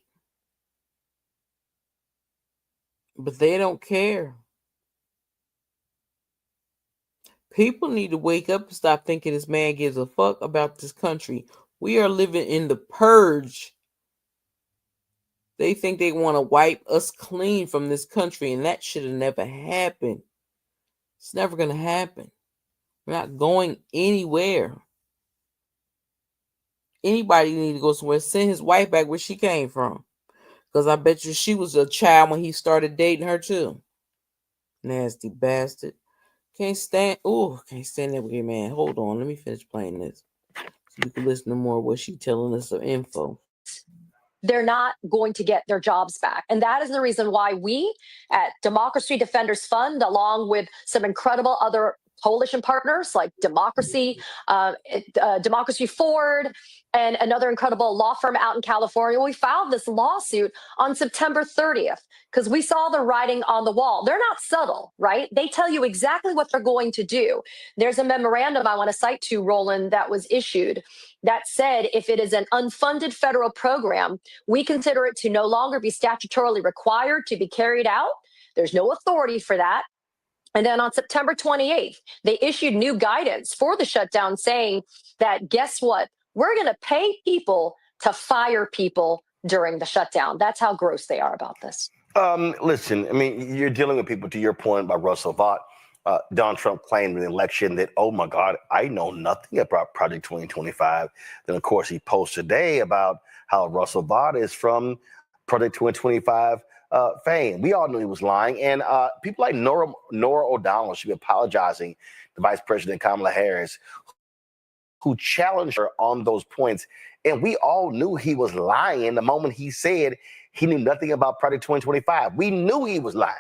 B: But they don't care. People need to wake up and stop thinking this man gives a fuck about this country. We are living in the purge. They think they want to wipe us clean from this country, and that should have never happened. It's never going to happen. We're not going anywhere. Anybody need to go somewhere. Send his wife back where she came from. Because I bet you she was a child when he started dating her too. Nasty bastard. Can't stand that weird man. Hold on, let me finish playing this. So you can listen to more of what she's telling us of info.
F: They're not going to get their jobs back. And that is the reason why we at Democracy Defenders Fund, along with some incredible other coalition partners like Democracy Forward, and another incredible law firm out in California, we filed this lawsuit on September 30th because we saw the writing on the wall. They're not subtle, right? They tell you exactly what they're going to do. There's a memorandum I want to cite to Roland that was issued that said if it is an unfunded federal program, we consider it to no longer be statutorily required to be carried out. There's no authority for that. And then on September 28th, they issued new guidance for the shutdown saying that, guess what? We're going to pay people to fire people during the shutdown. That's how gross they are about this.
D: Listen, I mean, you're dealing with people, to your point, by Russell Vought. Donald Trump claimed in the election that, oh my God, I know nothing about Project 2025. Then, of course, he posted today about how Russell Vought is from Project 2025 fame. We all knew he was lying. And people like Nora O'Donnell should be apologizing to Vice President Kamala Harris, who challenged her on those points. And we all knew he was lying the moment he said he knew nothing about Project 2025. We knew he was lying.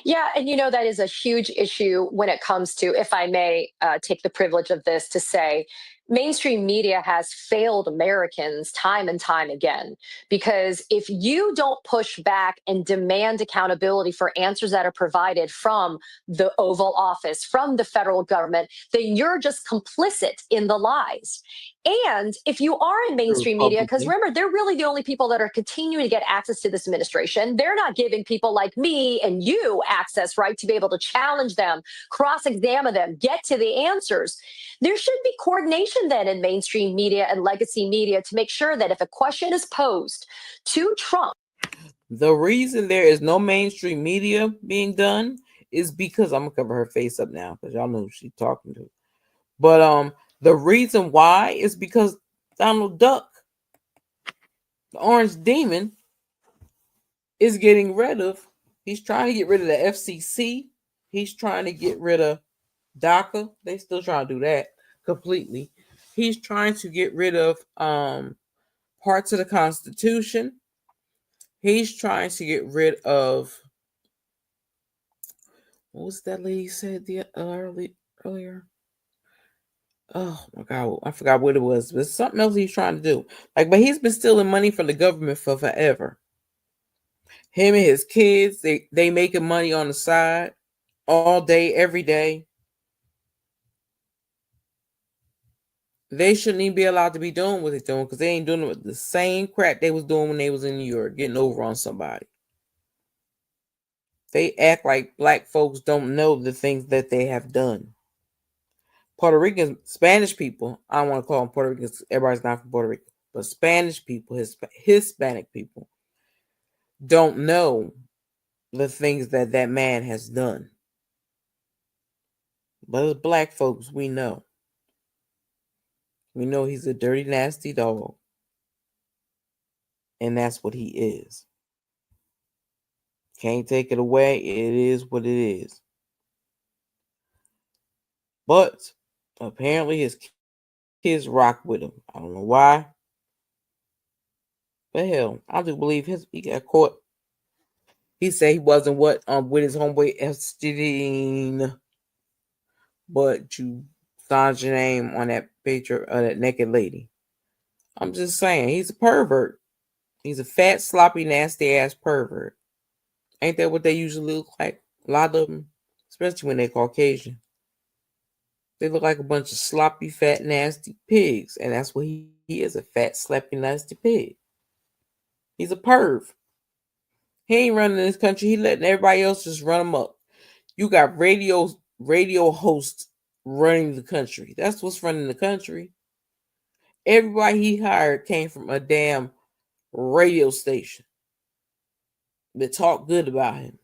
F: Yeah, and you know, that is a huge issue when it comes to, if I may take the privilege of this to say, mainstream media has failed Americans time and time again, because if you don't push back and demand accountability for answers that are provided from the Oval Office, from the federal government, then you're just complicit in the lies. And if you are in mainstream media, because remember, they're really the only people that are continuing to get access to this administration. They're not giving people like me and you access, right, to be able to challenge them, cross-examine them, get to the answers. There should be coordination then in mainstream media and legacy media to make sure that if a question is posed to Trump.
B: The reason there is no mainstream media being done is because I'm gonna cover her face up now because y'all know who she's talking to. But the reason why is because Donald Duck, the orange demon, is getting rid of. He's trying to get rid of the FCC. He's trying to get rid of DACA. They still trying to do that completely. He's trying to get rid of parts of the Constitution. He's trying to get rid of, what was that lady said earlier? Oh my God, I forgot what it was. But something else he's trying to do. But he's been stealing money from the government for forever. Him and his kids, they making money on the side all day, every day. They shouldn't even be allowed to be doing what they're doing because they ain't doing the same crap they was doing when they was in New York, getting over on somebody. They act like black folks don't know the things that they have done. Puerto Ricans, Spanish people, I don't want to call them Puerto Ricans, everybody's not from Puerto Rico, but Spanish people, Hispanic people, don't know the things that that man has done. But as black folks, we know. We know he's a dirty, nasty dog. And that's what he is. Can't take it away. It is what it is. But apparently his kids rock with him. I don't know why. But hell, I do believe he got caught. He said he wasn't with his homeboy Epstein. But you signed your name on that picture of that naked lady. I'm just saying, he's a pervert. He's a fat, sloppy, nasty ass pervert. Ain't that what they usually look like? A lot of them, especially when they're Caucasian. They look like a bunch of sloppy, fat, nasty pigs. And that's what he is, a fat, sloppy, nasty pig. He's a perv. He ain't running this country. He letting everybody else just run him up. You got radio hosts running the country. That's what's running the country. Everybody he hired came from a damn radio station that talked good about him.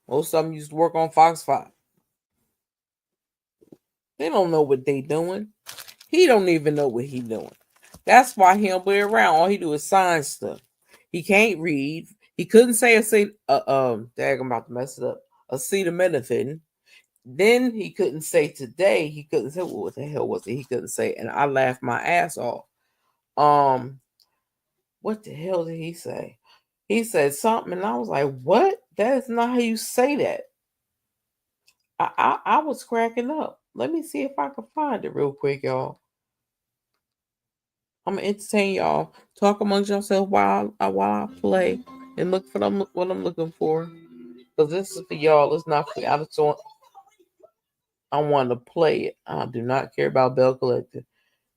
B: Most of them used to work on Fox 5. They don't know what they doing. He don't even know what he doing. That's why he don't be around. All he do is sign stuff. He can't read. He couldn't say I'm about to mess it up. Acetaminophen. Then he couldn't say today. He couldn't say what the hell was it? He couldn't say, and I laughed my ass off. What the hell did he say? He said something, and I was like, "What? That is not how you say that." I was cracking up. Let me see if I can find it real quick, y'all. I'm gonna entertain y'all. Talk amongst yourselves while I play and look for what I'm looking for. Because this is for y'all. It's not for I want to play it. I do not care about Bell Collective.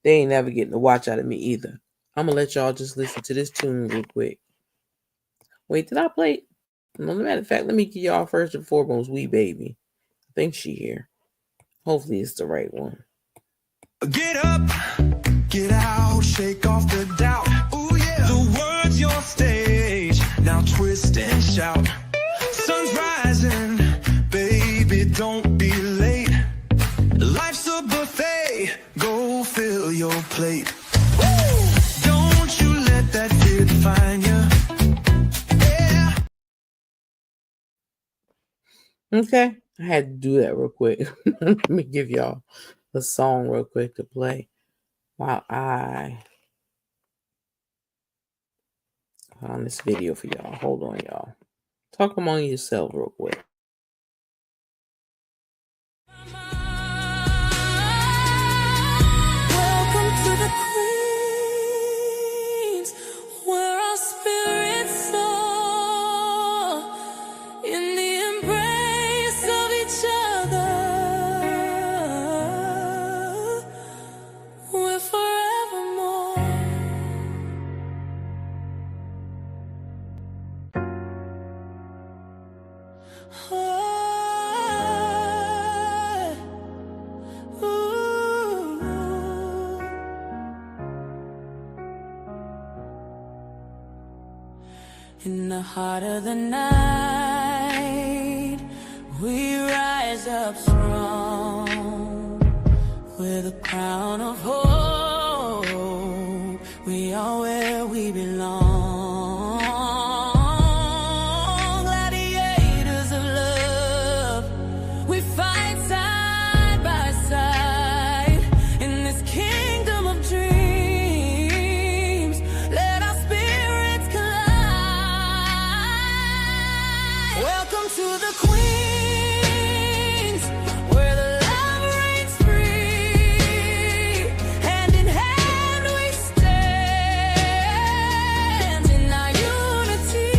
B: They ain't never getting a watch out of me either. I'm gonna let y'all just listen to this tune real quick. Wait, did I play it? No, matter of fact, let me give y'all first and foremost Wee Baby. I think she here. Hopefully it's the right one.
A: Get up, get out, shake off the doubt. Oh yeah, the world's your stage. Now twist and shout. Sun's rising, baby, don't be late. Life's a buffet, go fill your plate. Woo! Don't you let that fear define you. Yeah.
B: Okay, I had to do that real quick. Let me give y'all the song real quick to play while I on this video for y'all. Hold on, y'all. Talk among yourselves real quick.
A: In the heart of the night, we rise up strong with a crown of hope. We are where we belong. Gladiators of love, we fight side by side in this kingdom of dreams. Let our spirits collide. Welcome to the Queens, where the love reigns free. Hand in hand we stand in our unity.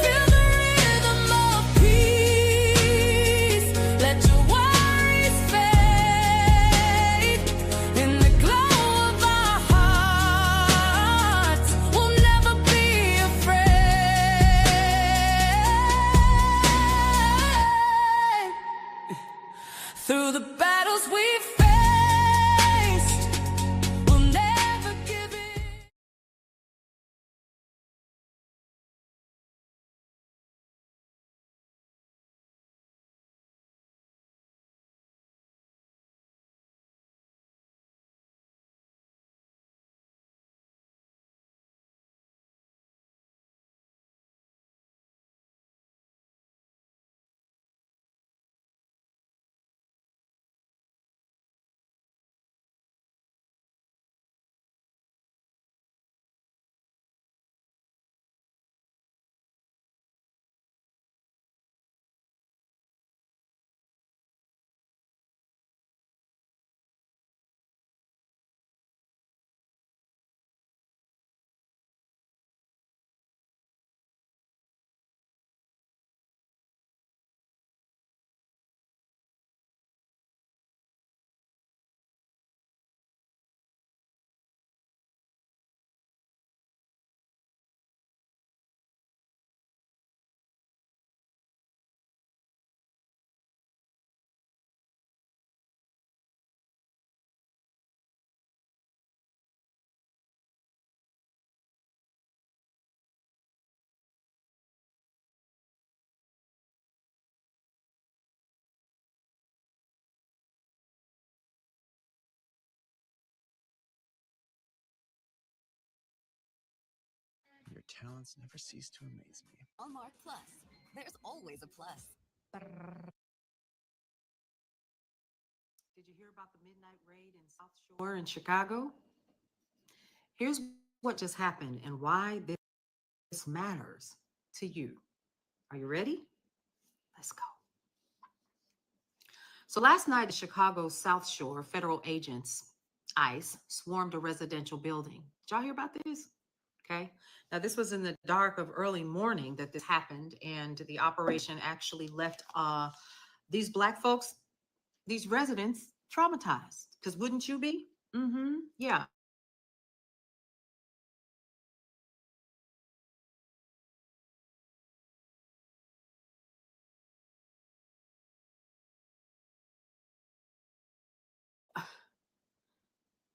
A: Feel the rhythm of peace. Let your worries fade. In the glow of our hearts, we'll never be afraid. Through the battles we faced, we'll never give in.
G: Your talents never cease to amaze me.
H: Hallmark Plus. There's always a plus.
I: Did you hear about the midnight raid in South Shore in Chicago? Here's what just happened and why this matters to you. Are you ready? Let's go. So last night at Chicago South Shore, federal agents, ICE, swarmed a residential building. Did y'all hear about this? Okay. Now, this was in the dark of early morning that this happened, and the operation actually left these Black folks, these residents, traumatized. Because wouldn't you be? Yeah.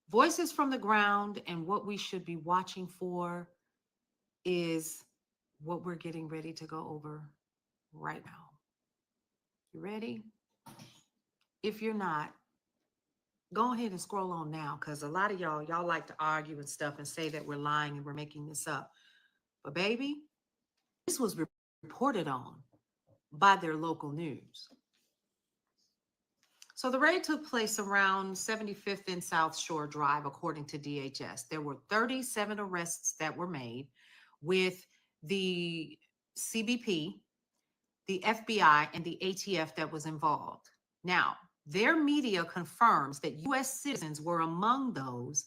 I: Voices from the ground, and what we should be watching for is what we're getting ready to go over right now. You ready? If you're not, go ahead and scroll on now, because a lot of y'all like to argue and stuff and say that we're lying and we're making this up. But baby, this was reported on by their local news. So the raid took place around 75th and South Shore Drive, according to DHS. There were 37 arrests that were made, with the CBP, the FBI, and the ATF that was involved. Now, their media confirms that U.S. citizens were among those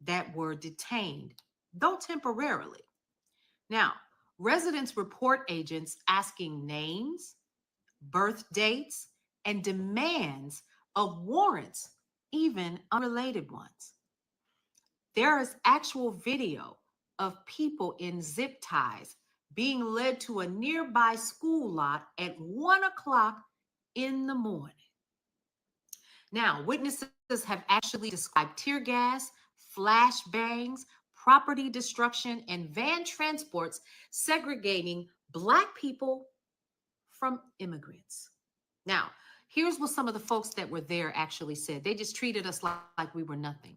I: that were detained, though temporarily. Now, residents report agents asking names, birth dates, and demands of warrants, even unrelated ones. There is actual video of people in zip ties being led to a nearby school lot at 1 o'clock in the morning. Now, witnesses have actually described tear gas, flashbangs, property destruction, and van transports segregating Black people from immigrants. Now, here's what some of the folks that were there actually said. They just treated us like we were nothing.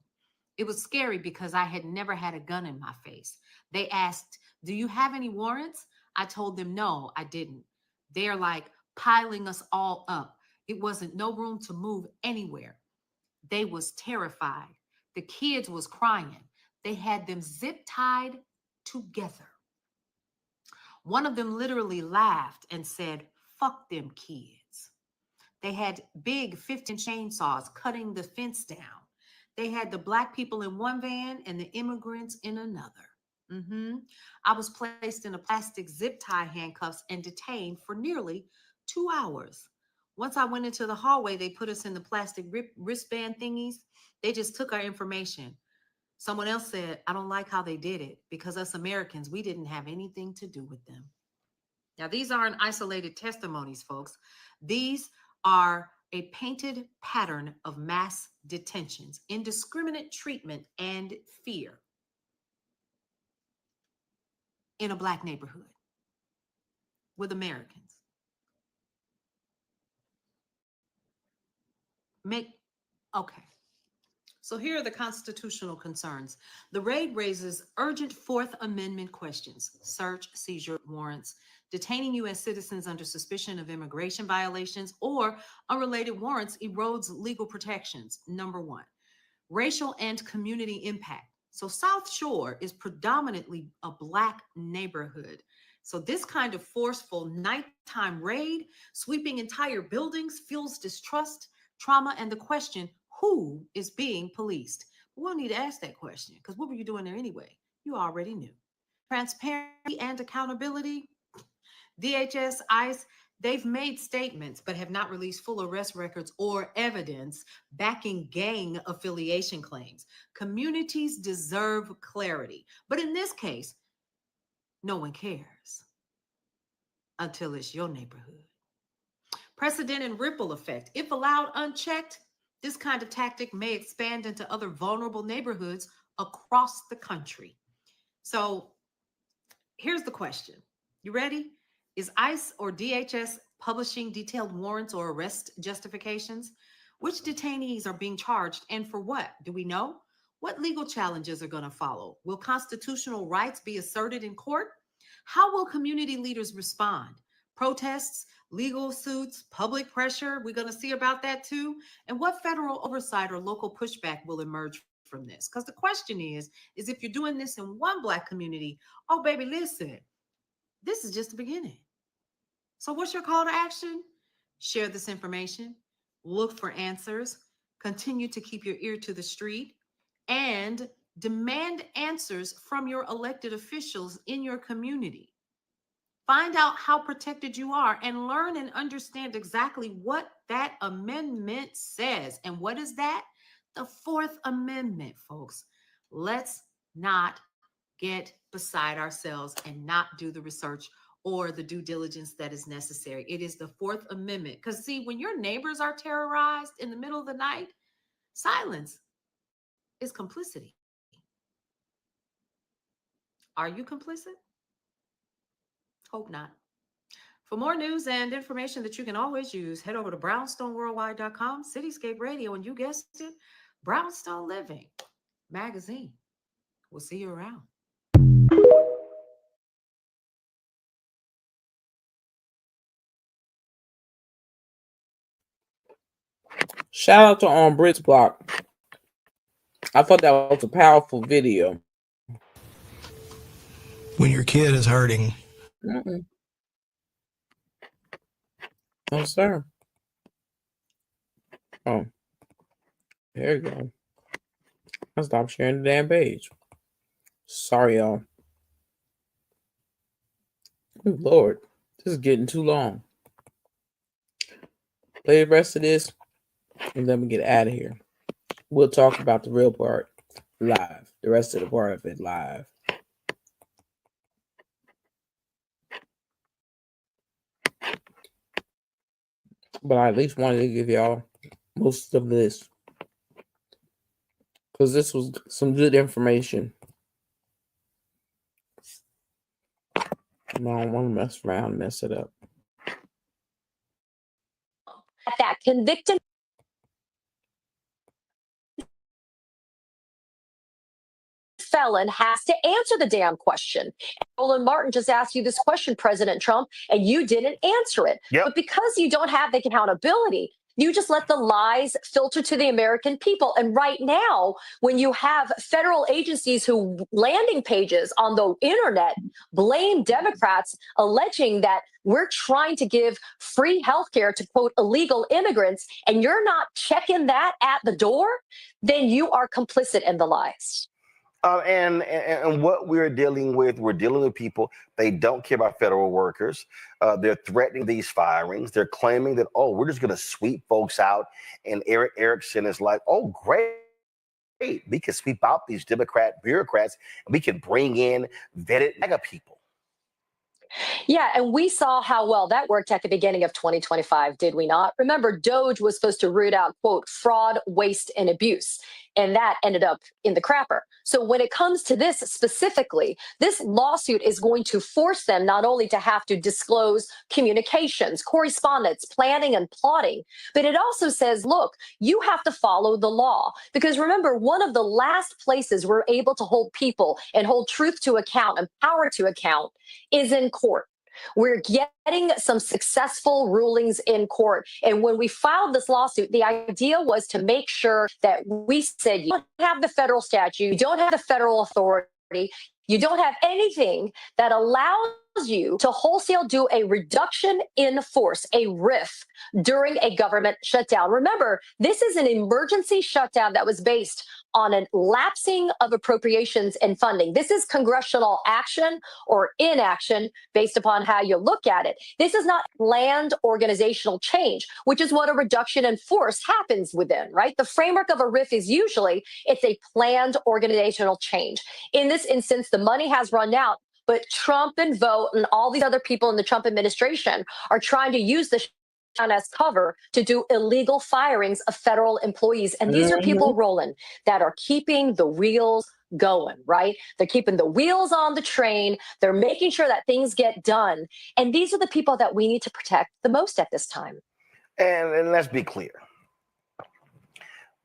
I: It was scary because I had never had a gun in my face. They asked, do you have any warrants? I told them, no, I didn't. They're like piling us all up. It wasn't no room to move anywhere. They was terrified. The kids was crying. They had them zip tied together. One of them literally laughed and said, fuck them kids. They had big 15 chainsaws cutting the fence down. They had the Black people in one van and the immigrants in another. I was placed in a plastic zip tie handcuffs and detained for nearly 2 hours. Once I went into the hallway, they put us in the plastic wristband thingies. They just took our information. Someone else said, I don't like how they did it because us Americans, we didn't have anything to do with them. Now, these aren't isolated testimonies, folks. These are a painted pattern of mass detentions, indiscriminate treatment, and fear in a Black neighborhood with Americans. Okay. So here are the constitutional concerns. The raid raises urgent Fourth Amendment questions: search, seizure, warrants, detaining U.S. citizens under suspicion of immigration violations or unrelated warrants erodes legal protections. Number one, racial and community impact. So South Shore is predominantly a Black neighborhood. So this kind of forceful nighttime raid, sweeping entire buildings, fuels distrust, trauma, and the question, who is being policed? We don't need to ask that question because what were you doing there anyway? You already knew. Transparency and accountability. DHS, ICE, they've made statements but have not released full arrest records or evidence backing gang affiliation claims. Communities deserve clarity. But in this case, no one cares until it's your neighborhood. Precedent and ripple effect. If allowed unchecked, this kind of tactic may expand into other vulnerable neighborhoods across the country. So here's the question. You ready? Is ICE or DHS publishing detailed warrants or arrest justifications? Which detainees are being charged and for what? Do we know? What legal challenges are going to follow? Will constitutional rights be asserted in court? How will community leaders respond? Protests, legal suits, public pressure? We're going to see about that too. And what federal oversight or local pushback will emerge from this? Because the question is if you're doing this in one Black community, oh, baby, listen, this is just the beginning. So what's your call to action? Share this information, look for answers, continue to keep your ear to the street, and demand answers from your elected officials in your community. Find out how protected you are and learn and understand exactly what that amendment says. And what is that? The Fourth Amendment, folks. Let's not get beside ourselves and not do the research or the due diligence that is necessary. It is the Fourth Amendment. Because see, when your neighbors are terrorized in the middle of the night, silence is complicity. Are you complicit? Hope not. For more news and information that you can always use, head over to brownstoneworldwide.com, Cityscape Radio, and you guessed it, Brownstone Living Magazine. We'll see you around.
B: Shout out to ONBRITTSBLOCK. I thought that was a powerful video.
G: When your kid is hurting.
B: No, sir. Oh, there you go. I stopped sharing the damn page. Sorry, y'all. Oh, Lord, this is getting too long. Play the rest of this and let me get out of here. We'll talk about the real part live. The rest of the part of it live. But I at least wanted to give y'all most of this, because this was some good information I don't want to mess around and mess it up.
F: That convicted felon has to answer the damn question. Roland Martin just asked you this question, President Trump, and you didn't answer it.
D: Yep.
F: But because you don't have the accountability, you just let the lies filter to the American people. And right now, when you have federal agencies who landing pages on the internet blame Democrats, alleging that we're trying to give free health care to, quote, illegal immigrants, and you're not checking that at the door, then you are complicit in the lies.
D: And what we're dealing with people, they don't care about federal workers. They're threatening these firings. They're claiming that, oh, we're just going to sweep folks out. And Eric Erickson is like, oh, great. We can sweep out these Democrat bureaucrats and we can bring in vetted mega people.
F: Yeah, and we saw how well that worked at the beginning of 2025, did we not? Remember, DOJ was supposed to root out, quote, fraud, waste, and abuse. And that ended up in the crapper. So when it comes to this specifically, this lawsuit is going to force them not only to have to disclose communications, correspondence, planning, and plotting, but it also says, look, you have to follow the law. Because remember, one of the last places we're able to hold people and hold truth to account and power to account is in court. We're getting some successful rulings in court. And when we filed this lawsuit, the idea was to make sure that we said, you don't have the federal statute, you don't have the federal authority, you don't have anything that allows you to wholesale do a reduction in force, a RIF, during a government shutdown. Remember, this is an emergency shutdown that was based on a lapsing of appropriations and funding. This is congressional action or inaction based upon how you look at it. This is not planned organizational change, which is what a reduction in force happens within, right? The framework of a RIF is usually it's a planned organizational change. In this instance, the money has run out, but Trump and Vogt and all these other people in the Trump administration are trying to use the as cover to do illegal firings of federal employees. And these are people, Roland, that are keeping the wheels going, right? They're keeping the wheels on the train. They're making sure that things get done. And these are the people that we need to protect the most at this time.
D: And let's be clear.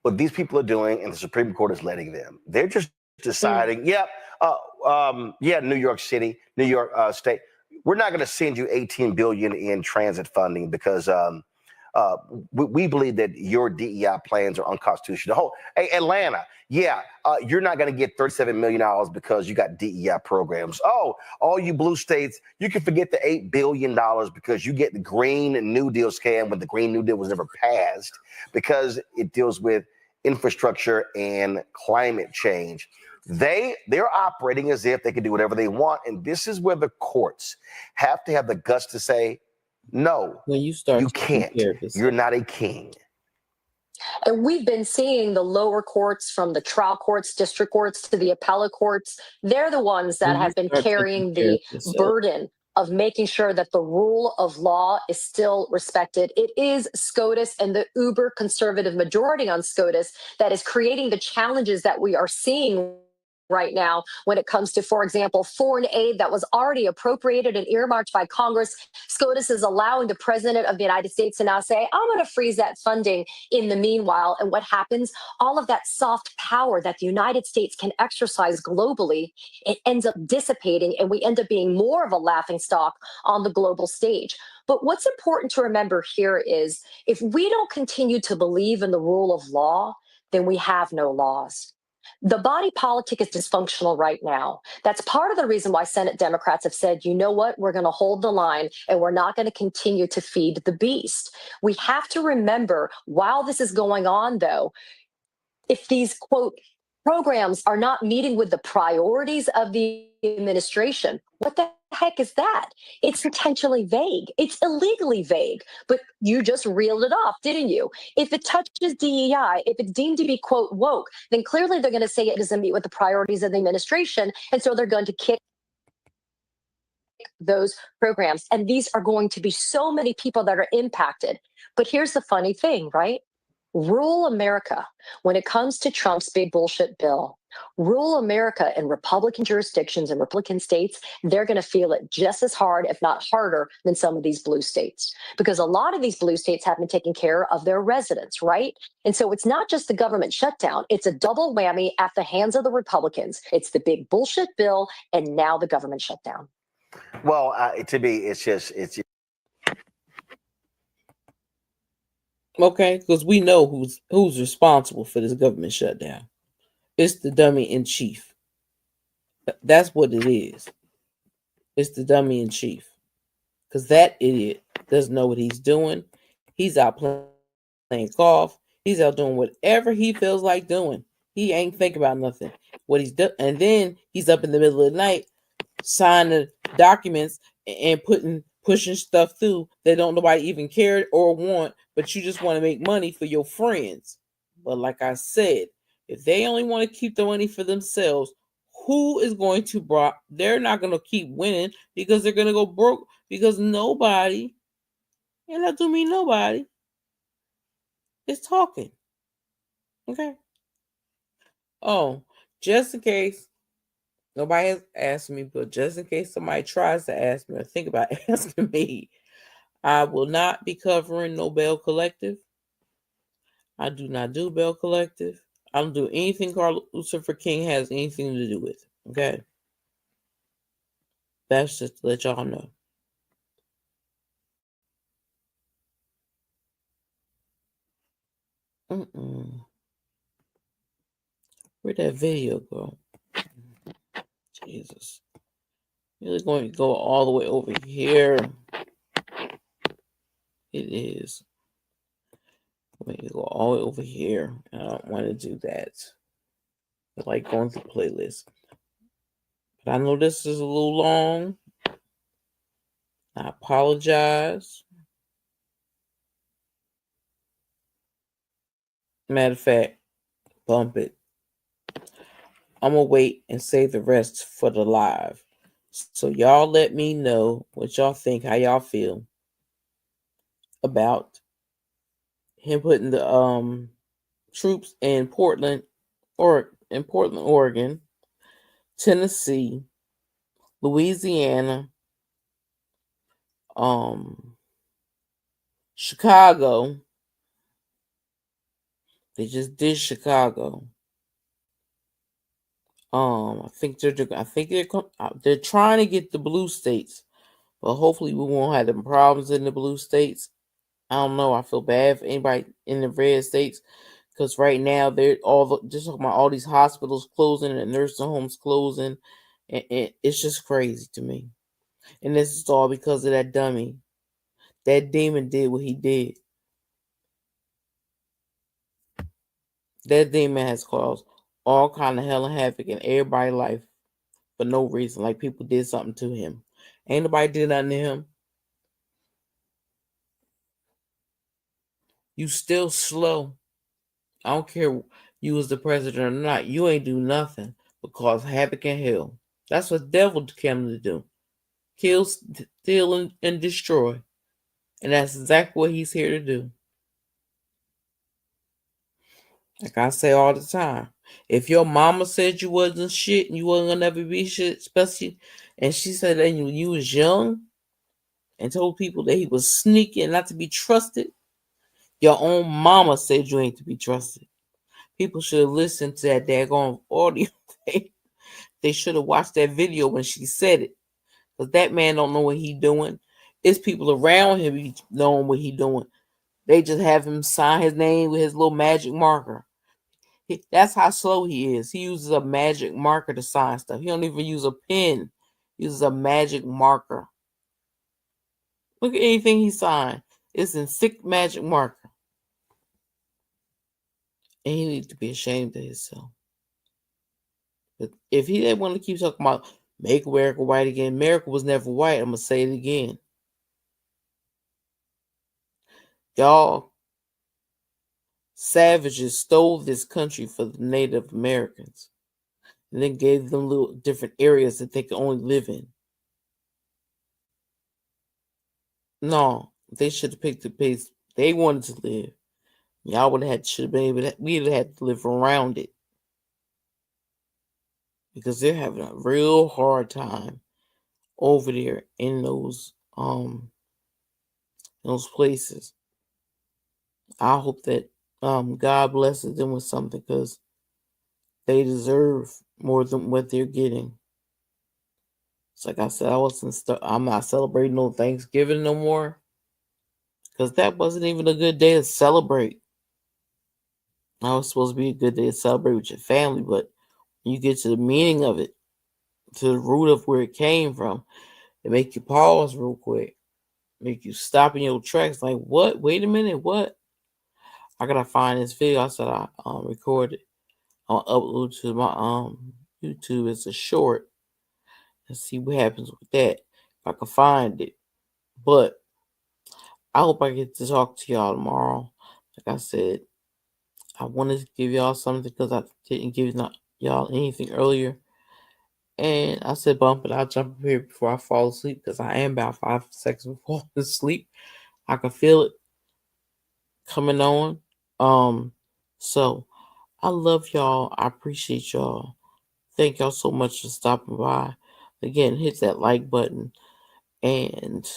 D: What these people are doing, and the Supreme Court is letting them, they're just deciding, New York City, New York State, we're not going to send you $18 billion in transit funding because we believe that your DEI plans are unconstitutional. Hey, Atlanta, you're not going to get $37 million because you got DEI programs. Oh, all you blue states, you can forget the $8 billion because you get the Green New Deal scam when the Green New Deal was never passed because it deals with infrastructure and climate change. They're operating as if they can do whatever they want, and this is where the courts have to have the guts to say, no,
B: when you start,
D: you can't. You're not a king.
F: And we've been seeing the lower courts, from the trial courts, district courts, to the appellate courts. They're the ones that have been carrying the burden of making sure that the rule of law is still respected. It is SCOTUS and the uber conservative majority on SCOTUS that is creating the challenges that we are seeing right now when it comes to, for example, foreign aid that was already appropriated and earmarked by Congress. SCOTUS is allowing the president of the United States to now say, I'm going to freeze that funding in the meanwhile. And what happens? All of that soft power that the United States can exercise globally, it ends up dissipating, and we end up being more of a laughingstock on the global stage. But what's important to remember here is if we don't continue to believe in the rule of law, then we have no laws. The body politic is dysfunctional right now. That's part of the reason why Senate Democrats have said, you know what, we're going to hold the line and we're not going to continue to feed the beast. We have to remember, while this is going on, though, if these, quote, programs are not meeting with the priorities of the administration, what the heck is that? It's intentionally vague. It's illegally vague, but you just reeled it off, didn't you? If it touches DEI, if it's deemed to be, quote, woke, then clearly they're going to say it doesn't meet with the priorities of the administration. And so they're going to kick those programs. And these are going to be so many people that are impacted. But here's the funny thing, right? Rural America, when it comes to Trump's big bullshit bill, Rural America in Republican jurisdictions and Republican states, they're going to feel it just as hard, if not harder, than some of these blue states. Because a lot of these blue states have been taking care of their residents, right? And so it's not just the government shutdown, it's a double whammy at the hands of the Republicans. It's the big bullshit bill and now the government shutdown.
D: Well, to me, it's
B: Okay, because we know who's responsible for this government shutdown. It's the dummy in chief. That's what it is. It's the dummy in chief. Because that idiot doesn't know what he's doing. He's out playing golf. He's out doing whatever he feels like doing. He ain't thinking about nothing. What he's done, and then he's up in the middle of the night signing documents and pushing stuff through that don't nobody even care or want, but you just want to make money for your friends. But like I said, if they only want to keep the money for themselves, who is going to they're not going to keep winning because they're going to go broke because nobody, and I do mean nobody, is talking. Okay. Oh, just in case nobody has asked me, but just in case somebody tries to ask me or think about asking me, I will not be covering no Bell Collective. I do not do Bell Collective. I don't do anything Carl Lucifer King has anything to do with. Okay. That's just to let y'all know. Where'd that video go? Jesus. Really going to go all the way over here. It is. I'm going to go all the way over here. I don't want to do that. I like going through playlists. But I know this is a little long. I apologize. Matter of fact, bump it. I'm going to wait and save the rest for the live. So y'all let me know what y'all think, how y'all feel about him putting the troops in Portland, Oregon, Tennessee, Louisiana, Chicago. They just did Chicago. I think they're trying to get the blue states, but hopefully we won't have them problems in the blue states. I don't know. I feel bad for anybody in the red states because right now they're just talking about all these hospitals closing and nursing homes closing, and it's just crazy to me. And this is all because of that dummy. That demon did what he did. That demon has caused all kind of hell and havoc in everybody's life for no reason. Like people did something to him. Ain't nobody did nothing to him. You still slow. I don't care you was the president or not. You ain't do nothing but cause havoc and hell. That's what the devil came to do. Kill, steal, and destroy. And that's exactly what he's here to do. Like I say all the time, if your mama said you wasn't shit and you wasn't gonna never be shit, especially, and she said that you was young and told people that he was sneaky and not to be trusted, your own mama said you ain't to be trusted. People should have listened to that daggone audio. They should have watched that video when she said it. Because that man don't know what he doing. It's people around him knowing what he doing. They just have him sign his name with his little magic marker. That's how slow he is. He uses a magic marker to sign stuff. He don't even use a pen. He uses a magic marker. Look at anything he signed. It's in thick magic marker. And he needs to be ashamed of himself. But if he didn't want to keep talking about make America white again, America was never white. I'm going to say it again. Y'all savages stole this country for the Native Americans and then gave them little different areas that they could only live in. No, they should have picked the place they wanted to live. Y'all would have should have been able to, we'd have had to live around it. because they're having a real hard time over there in those places. I hope that God blesses them with something, because they deserve more than what they're getting. It's like I said, I'm not celebrating no Thanksgiving no more, because that wasn't even a good day to celebrate. Now it's supposed to be a good day to celebrate with your family, but when you get to the meaning of it, to the root of where it came from, it make you pause real quick, make you stop in your tracks. Like, what? Wait a minute, what? I gotta find this video. I said I recorded. I'll upload to my YouTube as a short and see what happens with that, if I can find it. But I hope I get to talk to y'all tomorrow. Like I said, I wanted to give y'all something because I didn't give y'all anything earlier. And I said, bump it, I'll jump up here before I fall asleep, because I am about 5 seconds before falling asleep. I can feel it coming on. So I love y'all. I appreciate y'all. Thank y'all so much for stopping by. Again, hit that like button. And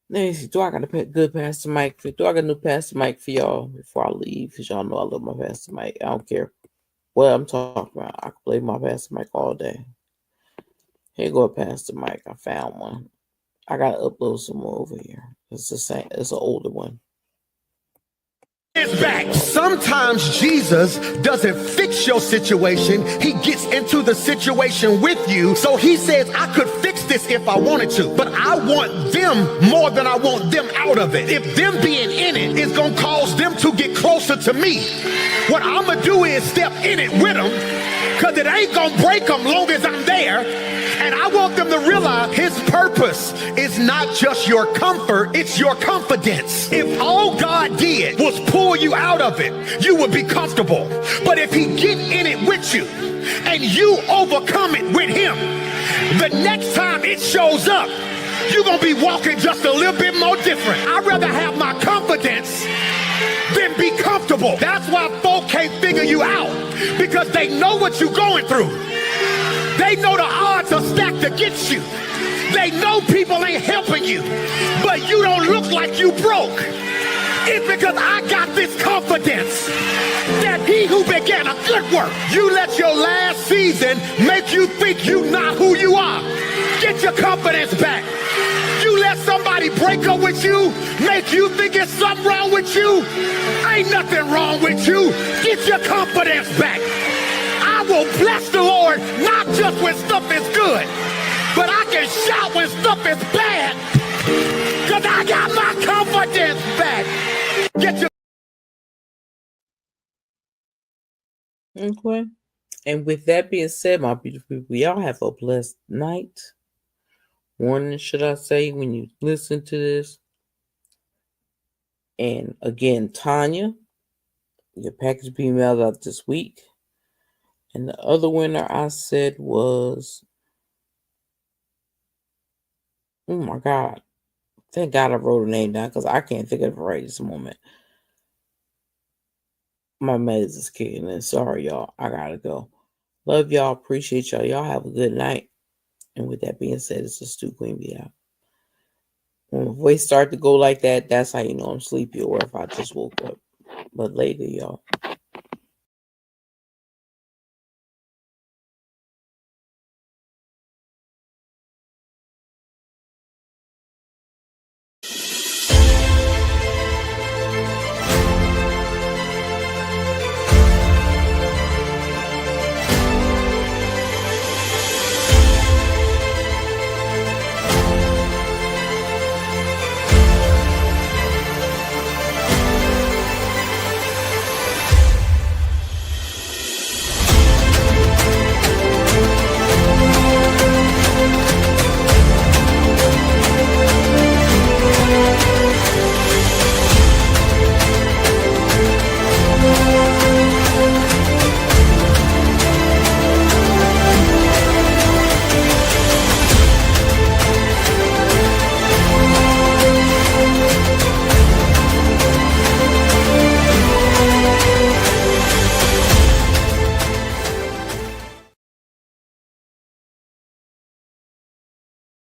B: let me see, do I got a good Pastor Mike? Do I got a new Pastor Mike for y'all before I leave? Because y'all know I love my Pastor Mike. I don't care what I'm talking about. I can play my Pastor Mike all day. Here go a Pastor Mike. I found one. I got to upload some more over here. It's the same. It's an older one.
J: Back. Sometimes Jesus doesn't fix your situation. He gets into the situation with you. So he says, I could fix this if I wanted to, but I want them more than I want them out of it. If them being in it is going to cause them to get closer to me, what I'm going to do is step in it with them, because it ain't going to break them long as I'm there. And I want them to realize his purpose is not just your comfort, it's your confidence. If all God did was pull you out of it, you would be comfortable. But if he get in it with you and you overcome it with him, the next time it shows up, you're going to be walking just a little bit more different. I'd rather have my confidence than be comfortable. That's why folk can't figure you out, because they know what you're going through. They know the odds are stacked against you. They know people ain't helping you, but you don't look like you broke. It's because I got this confidence that he who began a good work, you let your last season make you think you not who you are. Get your confidence back. You let somebody break up with you, make you think it's something wrong with you. Ain't nothing wrong with you. Get your confidence back. I will bless the Lord, not just when stuff is good, but I can shout when stuff is bad, because I got my confidence back. Get your...
B: Okay. And with that being said, my beautiful people, y'all have a blessed night. Morning, should I say, when you listen to this. And again, Tanya, your package being mailed out this week. And the other winner I said was, oh my God. Thank God I wrote her name down, because I can't think of it right this moment. My meds is kicking in. Sorry, y'all. I gotta go. Love y'all. Appreciate y'all. Y'all have a good night. And with that being said, it's a SKyn be out. When my voice start to go like that, that's how you know I'm sleepy, or if I just woke up. But later, y'all.